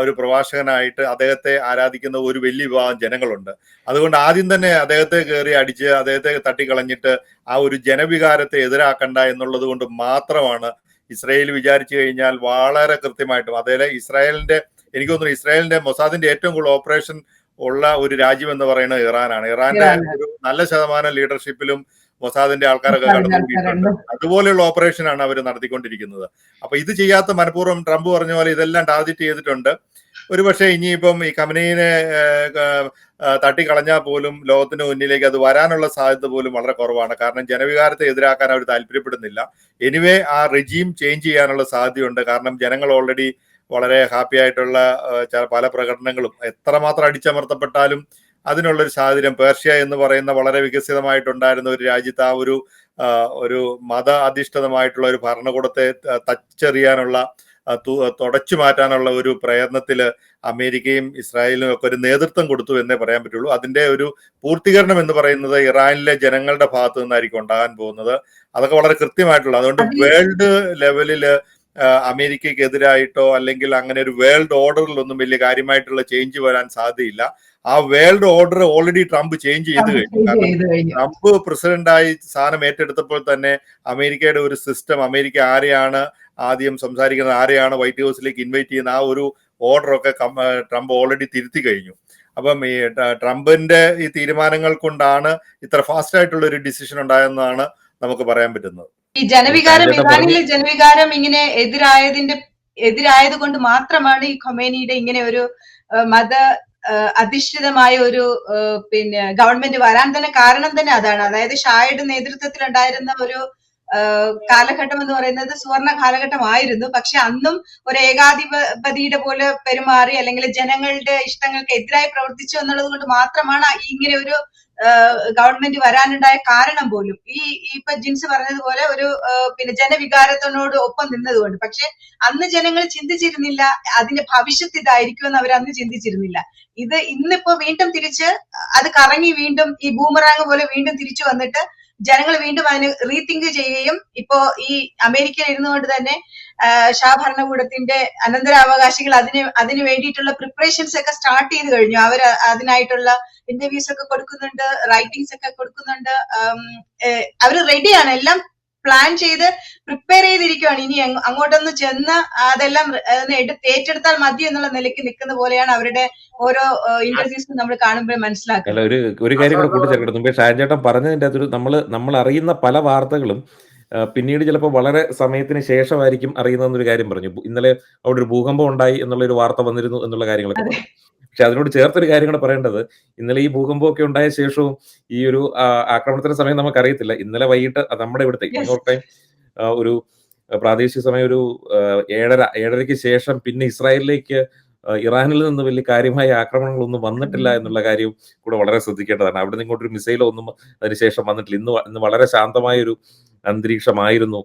S3: ഒരു പ്രഭാഷകനായിട്ട് അദ്ദേഹത്തെ ആരാധിക്കുന്ന ഒരു വലിയ വിഭാഗം ജനങ്ങളുണ്ട്. അതുകൊണ്ട് ആദ്യം തന്നെ അദ്ദേഹത്തെ കയറി അടിച്ച് അദ്ദേഹത്തെ തട്ടിക്കളഞ്ഞിട്ട് ആ ഒരു ജനവികാരത്തെ എതിരാക്കണ്ട എന്നുള്ളത് കൊണ്ട് മാത്രമാണ് ഇസ്രായേൽ വിചാരിച്ചു കഴിഞ്ഞാൽ വളരെ കൃത്യമായിട്ടും അതേപോലെ എനിക്ക് തോന്നുന്നു ഇസ്രായേലിന്റെ മൊസാദിന്റെ ഏറ്റവും കൂടുതൽ ഓപ്പറേഷൻ ഉള്ള ഒരു രാജ്യം എന്ന് പറയുന്നത് ഇറാനാണ്. ഇറാന്റെ ഒരു നല്ല ശതമാനം ലീഡർഷിപ്പിലും മൊസാദിന്റെ ആൾക്കാരൊക്കെ കടന്നുകൂടിയിട്ടുണ്ട്. അതുപോലെയുള്ള ഓപ്പറേഷനാണ് അവർ നടത്തിക്കൊണ്ടിരിക്കുന്നത്. അപ്പൊ ഇത് ചെയ്യാത്ത മനഃപൂർവ്വം ട്രംപ് പറഞ്ഞ പോലെ ഇതെല്ലാം ടാർഗറ്റ് ചെയ്തിട്ടുണ്ട്. ഒരുപക്ഷെ ഇനിയിപ്പം ഈ ഖമനേയിനെ തട്ടിക്കളഞ്ഞാൽ പോലും ലോകത്തിന് മുന്നിലേക്ക് അത് വരാനുള്ള സാധ്യത പോലും വളരെ കുറവാണ്. കാരണം ജനവികാരത്തെ എതിരാക്കാൻ അവർ താല്പര്യപ്പെടുന്നില്ല. എനിവേ ആ റെജീം ചേഞ്ച് ചെയ്യാനുള്ള സാധ്യതയുണ്ട്. കാരണം ജനങ്ങൾ ഓൾറെഡി വളരെ ഹാപ്പി ആയിട്ടുള്ള പല പ്രകടനങ്ങളും എത്രമാത്രം അടിച്ചമർത്തപ്പെട്ടാലും അതിനുള്ളൊരു സാഹചര്യം പേർഷ്യ എന്ന് പറയുന്ന വളരെ വികസിതമായിട്ടുണ്ടായിരുന്ന ഒരു രാജ്യത്ത് ആ ഒരു മത അധിഷ്ഠിതമായിട്ടുള്ള ഒരു ഭരണകൂടത്തെ തച്ചെറിയാനുള്ള തുടച്ചു മാറ്റാനുള്ള ഒരു പ്രയത്നത്തിൽ അമേരിക്കയും ഇസ്രായേലും ഒക്കെ ഒരു നേതൃത്വം കൊടുത്തു എന്നേ പറയാൻ പറ്റുള്ളൂ. അതിന്റെ ഒരു പൂർത്തീകരണം എന്ന് പറയുന്നത് ഇറാനിലെ ജനങ്ങളുടെ ഭാഗത്തു നിന്നായിരിക്കും ഉണ്ടാകാൻ പോകുന്നത്. അതൊക്കെ വളരെ കൃത്യമായിട്ടുള്ള, അതുകൊണ്ട് വേൾഡ് ലെവലില് അമേരിക്കയ്ക്കെതിരായിട്ടോ അല്ലെങ്കിൽ അങ്ങനെ ഒരു വേൾഡ് ഓർഡറിലൊന്നും വലിയ കാര്യമായിട്ടുള്ള ചേഞ്ച് വരാൻ സാധ്യതയില്ല. ആ world order already Trump change ചെയ്ത് കഴിഞ്ഞു. കാരണം ട്രംപ് പ്രസിഡന്റായി സ്ഥാനം ഏറ്റെടുത്തപ്പോൾ തന്നെ അമേരിക്കയുടെ ഒരു സിസ്റ്റം, അമേരിക്ക ആരെയാണ് ആദ്യം സംസാരിക്കുന്നത്, ആരെയാണ് വൈറ്റ് ഹൗസിലേക്ക് ഇൻവൈറ്റ് ചെയ്യുന്ന ആ ഒരു ഓർഡറൊക്കെ ട്രംപ് ഓൾറെഡി തിരുത്തി കഴിഞ്ഞു. അപ്പം ഈ ട്രംപിന്റെ ഈ തീരുമാനങ്ങൾ കൊണ്ടാണ് ഇത്ര ഫാസ്റ്റ് ആയിട്ടുള്ള ഒരു ഡിസിഷൻ ഉണ്ടായെന്നാണ് നമുക്ക് പറയാൻ പറ്റുന്നത്.
S4: ഈ ഇറാനിലെ ജനവികാരം ഇങ്ങനെ എതിരായത് കൊണ്ട് മാത്രമാണ് ഈ ഖൊമേനിയുടെ ഇങ്ങനെ ഒരു മത അധിഷ്ഠിതമായ ഒരു ഗവൺമെന്റ് വരാൻ തന്നെ കാരണം തന്നെ അതാണ്. അതായത് ഷായുടെ നേതൃത്വത്തിൽ ഉണ്ടായിരുന്ന ഒരു കാലഘട്ടം എന്ന് പറയുന്നത് സുവർണ കാലഘട്ടമായിരുന്നു. പക്ഷെ അന്നും ഒരു ഏകാധിപതിയുടെ പോലെ പെരുമാറി അല്ലെങ്കിൽ ജനങ്ങളുടെ ഇഷ്ടങ്ങൾക്ക് എതിരായി പ്രവർത്തിച്ചു എന്നുള്ളത് കൊണ്ട് മാത്രമാണ് ഇങ്ങനെ ഒരു ഗവൺമെന്റ് വരാനുണ്ടായ കാരണം പോലും ഇപ്പൊ ജിൻസ് പറഞ്ഞതുപോലെ ഒരു പിന്നെ ജനവികാരത്തിനോട് ഒപ്പം നിന്നതുകൊണ്ട്. പക്ഷെ അന്ന് ജനങ്ങൾ ചിന്തിച്ചിരുന്നില്ല അതിന്റെ ഭവിഷ്യത്ത് ഇതായിരിക്കുമെന്ന് അവർ അന്ന് ചിന്തിച്ചിരുന്നില്ല. ഇത് ഇന്നിപ്പോ വീണ്ടും തിരിച്ച് അത് കറങ്ങി വീണ്ടും ഈ ബൂമറാങ് പോലെ വീണ്ടും തിരിച്ചു വന്നിട്ട് ജനങ്ങൾ വീണ്ടും അതിന് റീതിങ്ക് ചെയ്യുകയും ഇപ്പോ ഈ അമേരിക്കയിൽ ഇരുന്നുകൊണ്ട് തന്നെ ഷാ ഭരണകൂടത്തിന്റെ അനന്തരാവകാശികൾ അതിന് വേണ്ടിയിട്ടുള്ള പ്രിപ്പറേഷൻസ് ഒക്കെ സ്റ്റാർട്ട് ചെയ്ത് കഴിഞ്ഞു. അവർ അതിനായിട്ടുള്ള ഇന്റർവ്യൂസ് ഒക്കെ കൊടുക്കുന്നുണ്ട്, റൈറ്റിംഗ്സ് ഒക്കെ കൊടുക്കുന്നുണ്ട്. അവർ റെഡിയാണ്, എല്ലാം പ്ലാൻ ചെയ്ത് പ്രിപ്പയർ ചെയ്തിരിക്കുകയാണ്. ഇനി അങ്ങോട്ടൊന്ന് ചെന്ന് അതെല്ലാം ഏറ്റെടുത്താൽ മതി എന്നുള്ള നിലയ്ക്ക് നിൽക്കുന്ന പോലെയാണ് അവരുടെ ഓരോ ഇന്റർവ്യൂസും നമ്മൾ കാണുമ്പോൾ മനസ്സിലാക്കുന്നത്.
S1: അല്ല, ഒരു കാര്യം കൂടെ കൂട്ടിച്ചേർക്കണം. മുമ്പേ ഷാൻ ചേട്ടൻ പറഞ്ഞതിന്റെ അകത്തൊരു നമ്മൾ അറിയുന്ന പല വാർത്തകളും പിന്നീട് ചിലപ്പോൾ വളരെ സമയത്തിന് ശേഷമായിരിക്കും അറിയുന്നതെന്നൊരു കാര്യം പറഞ്ഞു. ഇന്നലെ അവിടെ ഒരു ഭൂകമ്പം ഉണ്ടായി എന്നുള്ളൊരു വാർത്ത വന്നിരുന്നു എന്നുള്ള കാര്യങ്ങളൊക്കെ പറഞ്ഞു. പക്ഷെ അതിനോട് ചേർത്തൊരു കാര്യം കൂടെ പറയേണ്ടത്, ഇന്നലെ ഈ ഭൂകമ്പമൊക്കെ ഉണ്ടായ ശേഷവും ഈ ഒരു ആക്രമണത്തിന്റെ സമയം നമുക്കറിയത്തില്ല. ഇന്നലെ വൈകിട്ട് നമ്മുടെ ഇവിടുത്തെ ന്യൂയോർക്ക് ടൈം ഒരു പ്രാദേശിക സമയം ഒരു 7:30 ശേഷം പിന്നെ ഇസ്രായേലിലേക്ക് ഇറാനിൽ നിന്ന് വലിയ കാര്യമായ ആക്രമണങ്ങളൊന്നും വന്നിട്ടില്ല എന്നുള്ള കാര്യം കൂടെ വളരെ ശ്രദ്ധിക്കേണ്ടതാണ്. അവിടെ നിന്ന് ഇങ്ങോട്ടൊരു മിസൈലോ ഒന്നും അതിനുശേഷം വന്നിട്ടില്ല. ഇന്ന് വളരെ ശാന്തമായൊരു അന്തരീക്ഷമായിരുന്നു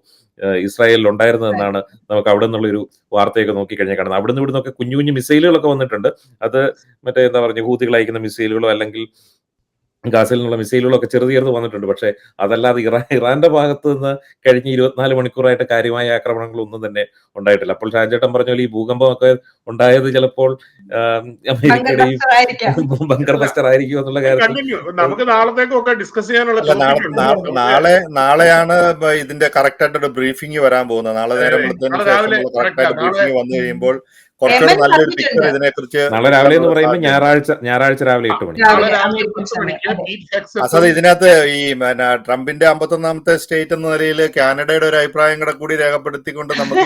S1: ഇസ്രായേലിൽ ഉണ്ടായിരുന്നതെന്നാണ് നമുക്ക് അവിടെ നിന്നുള്ളൊരു വാർത്തയൊക്കെ നോക്കിക്കഴിഞ്ഞാൽ കാണുന്നത്. അവിടെ നിന്ന് ഇവിടെ നിന്നൊക്കെ കുഞ്ഞു കുഞ്ഞു മിസൈലുകളൊക്കെ വന്നിട്ടുണ്ട്. അത് മറ്റേ എന്താ പറയുക, ഹൂതികൾ അയക്കുന്ന മിസൈലുകളോ അല്ലെങ്കിൽ ഗാസയിൽ നിന്നുള്ള മിസൈലുകളൊക്കെ ചെറുത് വന്നിട്ടുണ്ട്. പക്ഷെ അതല്ലാതെ ഇറാന്റെ ഭാഗത്ത് നിന്ന് കഴിഞ്ഞ 24 മണിക്കൂറായിട്ട് കാര്യമായ ആക്രമണങ്ങളൊന്നും തന്നെ ഉണ്ടായിട്ടില്ല. അപ്പോൾ ഷാൻചേട്ടൻ പറഞ്ഞ പോലെ ഈ ഭൂകമ്പമൊക്കെ ഉണ്ടായത് ചിലപ്പോൾ അമേരിക്കയുടെ ഈ ബങ്കർ ബസ്റ്റർ ആയിരിക്കും എന്നുള്ള കാര്യത്തിൽ
S2: നമുക്ക് നാളത്തേക്കൊക്കെ ഡിസ്കസ് ചെയ്യാനുള്ള
S3: നാളെയാണ് ഇതിന്റെ കറക്റ്റ് ആയിട്ടൊരു ബ്രീഫിംഗ് വരാൻ പോകുന്നത്. നാളെ നേരം ബ്രീഫിംഗ് വന്നു കഴിയുമ്പോൾ കുറച്ചുകൂടെ നല്ലൊരു പിക്ചർ ഇതിനെ കുറിച്ച്
S1: നാളെ രാവിലെ എന്ന് പറയുമ്പോൾ ഞായറാഴ്ച രാവിലെ 8 മണി.
S3: അസത് ഇതിനകത്ത് ഈ ട്രംപിന്റെ 51ാമത്തെ സ്റ്റേറ്റ് എന്ന നിലയിൽ കാനഡയുടെ ഒരു അഭിപ്രായം കൂടി രേഖപ്പെടുത്തിക്കൊണ്ട് നമുക്ക്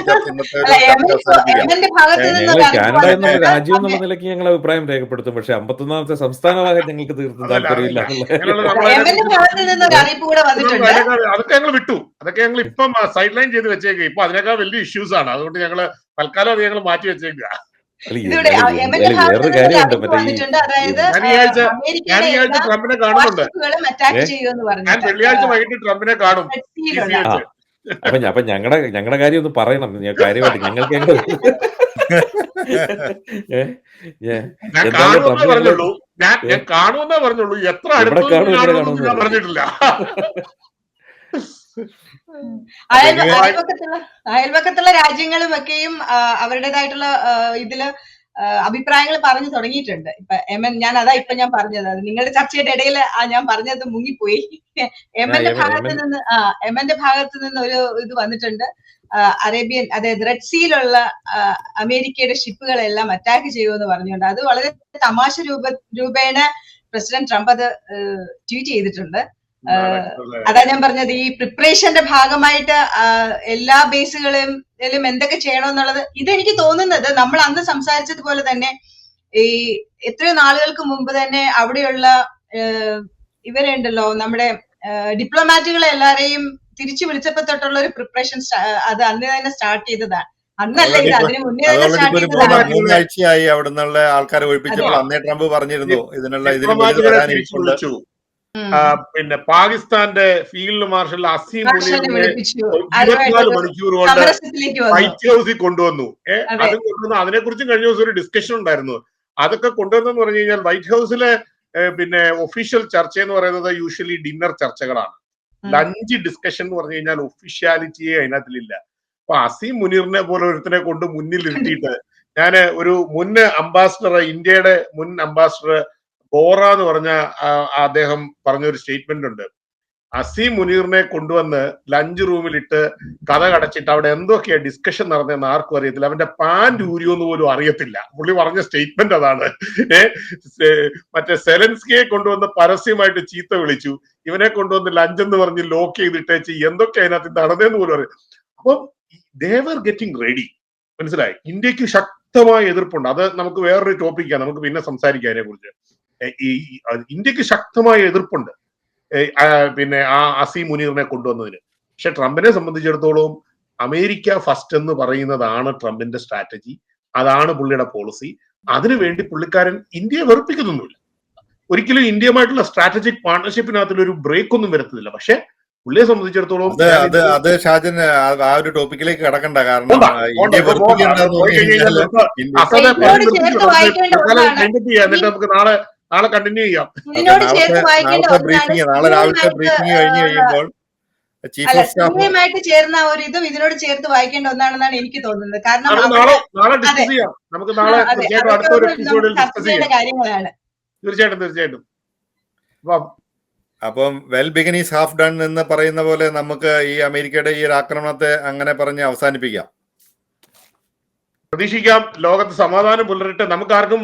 S1: കാനഡ എന്നുള്ള രാജ്യം എന്നുള്ള നിലയ്ക്ക് ഞങ്ങൾ അഭിപ്രായം രേഖപ്പെടുത്തും. പക്ഷെ 51ാമത്തെ സംസ്ഥാനമാകാൻ ഞങ്ങൾക്ക് തീർത്തും താല്പര്യമില്ല.
S2: അതൊക്കെ ഞങ്ങൾ വിട്ടു. അതൊക്കെ ഞങ്ങൾ ഇപ്പം സൈഡ് ലൈൻ ചെയ്ത് വെച്ചേക്കുക. ഇപ്പൊ അതിനേക്കാൾ വലിയ ഇഷ്യൂസ് ആണ്. അതുകൊണ്ട് ഞങ്ങള് തൽക്കാലം അത് ഞങ്ങൾ മാറ്റി വെച്ചേക്കുക.
S1: വേറൊരു കാര്യമുണ്ട്, മറ്റേ
S2: ഞാനിയാഴ്ച ട്രംപിനെ കാണുന്നുണ്ട്. ഞാൻ വെള്ളിയാഴ്ച വൈകിട്ട് ട്രംപിനെ കാണും.
S1: അപ്പൊ ഞങ്ങളുടെ കാര്യം ഒന്ന് പറയണം കാര്യമായിട്ട്. ഞങ്ങൾക്ക്
S2: ഞാൻ കാണുമെന്നേ പറഞ്ഞുള്ളൂ. എത്ര അടുത്ത് ഞാൻ പറഞ്ഞിട്ടില്ല.
S4: അയൽവക്കത്തുള്ള രാജ്യങ്ങളും ഒക്കെയും അവരുടേതായിട്ടുള്ള ഇതില് അഭിപ്രായങ്ങൾ പറഞ്ഞു തുടങ്ങിയിട്ടുണ്ട്. ഇപ്പൊ ഞാൻ പറഞ്ഞത്, അത് നിങ്ങളുടെ ചർച്ചയുടെ ഇടയിൽ ഞാൻ പറഞ്ഞത് മുങ്ങിപ്പോയി. യമന്റെ ഭാഗത്ത് നിന്ന് ഒരു ഇത് വന്നിട്ടുണ്ട്. അറേബ്യൻ, അതായത് റെഡ് സീലുള്ള അമേരിക്കയുടെ ഷിപ്പുകളെല്ലാം അറ്റാക്ക് ചെയ്യുമെന്ന് പറഞ്ഞുകൊണ്ട് അത് വളരെ തമാശ രൂപേണ പ്രസിഡന്റ് ട്രംപ് അത് ട്വീറ്റ് ചെയ്തിട്ടുണ്ട്. അതാ ഞാൻ പറഞ്ഞത്, ഈ പ്രിപ്പറേഷന്റെ ഭാഗമായിട്ട് എല്ലാ ബേസുകളിലും എന്തൊക്കെ ചെയ്യണമെന്നുള്ളത്. ഇതെനിക്ക് തോന്നുന്നത് നമ്മൾ അന്ന് സംസാരിച്ചതുപോലെ തന്നെ ഈ എത്രയോ നാളുകൾക്ക് മുമ്പ് തന്നെ അവിടെയുള്ള ഇവരുണ്ടല്ലോ, നമ്മുടെ ഡിപ്ലോമാറ്റുകളെ എല്ലാരെയും തിരിച്ചു വിളിച്ചപ്പോ തൊട്ടുള്ള ഒരു പ്രിപ്പറേഷൻ അത് അന്ന് തന്നെ സ്റ്റാർട്ട് ചെയ്തതാണ്. അന്നല്ല ഇത്, അതിന് മുന്നേ തന്നെ സ്റ്റാർട്ട് ചെയ്തതാണ്.
S3: 3 ആഴ്ചയായി അവിടെ നിന്നുള്ള ആൾക്കാരെ ഒഴിപ്പിച്ചപ്പോൾ അന്നേ ട്രംപ് പറഞ്ഞിരുന്നു
S2: പിന്നെ പാകിസ്ഥാന്റെ ഫീൽഡ് മാർഷൽ അസീം മുനീറിനെ 24 മണിക്കൂർ കൊണ്ട് വൈറ്റ് ഹൗസിൽ കൊണ്ടുവന്നു. അതിനെക്കുറിച്ചും കഴിഞ്ഞ ദിവസം ഒരു ഡിസ്കഷൻ ഉണ്ടായിരുന്നു. അതൊക്കെ കൊണ്ടുവന്നെന്ന് പറഞ്ഞു കഴിഞ്ഞാൽ വൈറ്റ് ഹൗസിലെ പിന്നെ ഒഫീഷ്യൽ ചർച്ച എന്ന് പറയുന്നത് യൂഷ്വലി ഡിന്നർ ചർച്ചകളാണ്. ലഞ്ച് ഡിസ്കഷൻ എന്ന് പറഞ്ഞു കഴിഞ്ഞാൽ ഒഫീഷ്യാലിറ്റിയെ അതിനകത്തിലില്ല. അപ്പൊ അസീം മുനീറിനെ പോലെ ഒരുത്തിനെ കൊണ്ട് മുന്നിൽ ഇരുത്തിയിട്ട്, ഞാന് ഒരു മുൻ അംബാസിഡർ, ഇന്ത്യയുടെ മുൻ അംബാസിഡർ ബോറ എന്ന് പറഞ്ഞ അദ്ദേഹം പറഞ്ഞൊരു സ്റ്റേറ്റ്മെന്റ് ഉണ്ട്. അസീം മുനീറിനെ കൊണ്ടുവന്ന് ലഞ്ച് റൂമിലിട്ട് കഥ കടച്ചിട്ട് അവിടെ എന്തൊക്കെയാ ഡിസ്കഷൻ നടന്നതെന്ന് ആർക്കും അറിയത്തില്ല. അവന്റെ പാന്റ് ഊരിയോന്ന് പോലും അറിയത്തില്ല. പുള്ളി പറഞ്ഞ സ്റ്റേറ്റ്മെന്റ് അതാണ്. മറ്റേ സെലൻസ്കിയെ കൊണ്ടുവന്ന് പരസ്യമായിട്ട് ചീത്ത വിളിച്ചു, ഇവനെ കൊണ്ടുവന്ന് ലഞ്ച് എന്ന് പറഞ്ഞ് ലോക്ക് ചെയ്തിട്ടേച്ച് എന്തൊക്കെ അതിനകത്ത് നടന്നതെന്ന് പോലും അറിയാം. അപ്പം ദേവർ ഗെറ്റിംഗ് റെഡി. മനസ്സിലായി? ഇന്ത്യക്ക് ശക്തമായ എതിർപ്പുണ്ട്. അത് നമുക്ക് വേറൊരു ടോപ്പിക്കാണ്, നമുക്ക് പിന്നെ സംസാരിക്കാം അതിനെ കുറിച്ച്. ഇന്ത്യക്ക് ശക്തമായ എതിർപ്പുണ്ട് പിന്നെ ആ അസീം മുനീറിനെ കൊണ്ടുവന്നതിന്. പക്ഷെ ട്രംപിനെ സംബന്ധിച്ചിടത്തോളം അമേരിക്ക ഫസ്റ്റ് എന്ന് പറയുന്നതാണ് ട്രംപിന്റെ സ്ട്രാറ്റജി, അതാണ് പുള്ളിയുടെ പോളിസി. അതിനുവേണ്ടി പുള്ളിക്കാരൻ ഇന്ത്യയെ വെറുപ്പിക്കുന്നൊന്നുമില്ല. ഒരിക്കലും ഇന്ത്യയുമായിട്ടുള്ള സ്ട്രാറ്റജിക് പാർട്ണർഷിപ്പിനകത്തിൽ ഒരു ബ്രേക്ക് ഒന്നും വരുത്തില്ല. പക്ഷെ പുള്ളിയെ സംബന്ധിച്ചിടത്തോളം
S3: അത് ഷാജൻ ആ ഒരു ടോപ്പിക്കിലേക്ക് കടക്കണ്ട. കാരണം ഇന്ത്യ വെറുപ്പിക്കേണ്ടെന്ന് പറഞ്ഞു കഴിഞ്ഞാൽ
S2: എന്നിട്ട് നമുക്ക് നാളെ കണ്ടിന്യൂ ചെയ്യാം.
S3: നാളത്തെ ബ്രീഫിംഗ്, നാളെ രാവിലത്തെ ബ്രീഫിംഗ് കഴിഞ്ഞ് കഴിയുമ്പോൾ ചീഫ് ഓഫ് സ്റ്റാഫ്
S4: ചേർന്ന ഒരു ഇതും ഇതിനോട് ചേർത്ത് വായിക്കേണ്ട ഒന്നാണെന്നാണ് എനിക്ക് തോന്നുന്നത്. കാരണം
S2: നാളെ ഡിസ്കസ് ചെയ്യാം. നമുക്ക് നാളെ തീർച്ചയായിട്ടും അടുത്തൊരു എപ്പിസോഡിൽ ഡിസ്കസ് ചെയ്യാം.
S4: കാര്യങ്ങളാണ്
S2: തീർച്ചയായിട്ടും.
S3: അപ്പം well begin is half done എന്ന് പറയുന്ന പോലെ നമുക്ക് ഈ അമേരിക്കയുടെ ഈ ആക്രമണത്തെ അങ്ങനെ പറഞ്ഞ് അവസാനിപ്പിക്കാം.
S2: പ്രതീക്ഷിക്കാം. ലോകത്ത് സമാധാനം പുലരട്ടെ. നമുക്കാർക്കും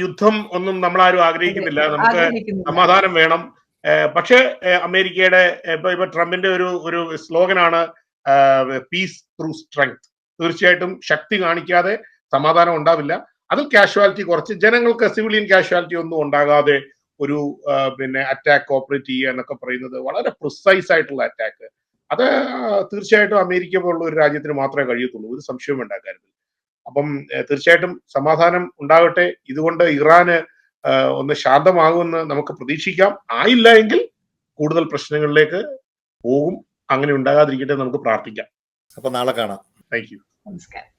S2: യുദ്ധം ഒന്നും നമ്മളാരും ആഗ്രഹിക്കുന്നില്ല. നമുക്ക് സമാധാനം വേണം. പക്ഷേ അമേരിക്കയുടെ ഇപ്പൊ ട്രംപിന്റെ ഒരു സ്ലോഗനാണ് പീസ് ത്രൂ സ്ട്രെങ്ത്. തീർച്ചയായിട്ടും ശക്തി കാണിക്കാതെ സമാധാനം ഉണ്ടാവില്ല. അതിൽ കാഷ്വാലിറ്റി കുറച്ച് ജനങ്ങൾക്ക് സിവിലിയൻ കാഷ്വാലിറ്റി ഒന്നും ഉണ്ടാകാതെ ഒരു അറ്റാക്ക് ഓപ്പറേറ്റ് ചെയ്യുക എന്നൊക്കെ പറയുന്നത് വളരെ പ്രിസൈസ് ആയിട്ടുള്ള അറ്റാക്ക്. അത് തീർച്ചയായിട്ടും അമേരിക്ക പോലുള്ള ഒരു രാജ്യത്തിന് മാത്രമേ കഴിയത്തുള്ളൂ. ഒരു സംശയവും വേണ്ട കാര്യത്തിൽ. അപ്പം തീർച്ചയായിട്ടും സമാധാനം ഉണ്ടാകട്ടെ. ഇതുകൊണ്ട് ഇറാന് ഒന്ന് ശാന്തമാകുമെന്ന് നമുക്ക് പ്രതീക്ഷിക്കാം. ആയില്ല എങ്കിൽ കൂടുതൽ പ്രശ്നങ്ങളിലേക്ക് പോകും. അങ്ങനെ ഉണ്ടാകാതിരിക്കട്ടെ നമുക്ക് പ്രാർത്ഥിക്കാം.
S3: അപ്പൊ നാളെ കാണാം.
S2: Thank you.
S4: നമസ്കാരം.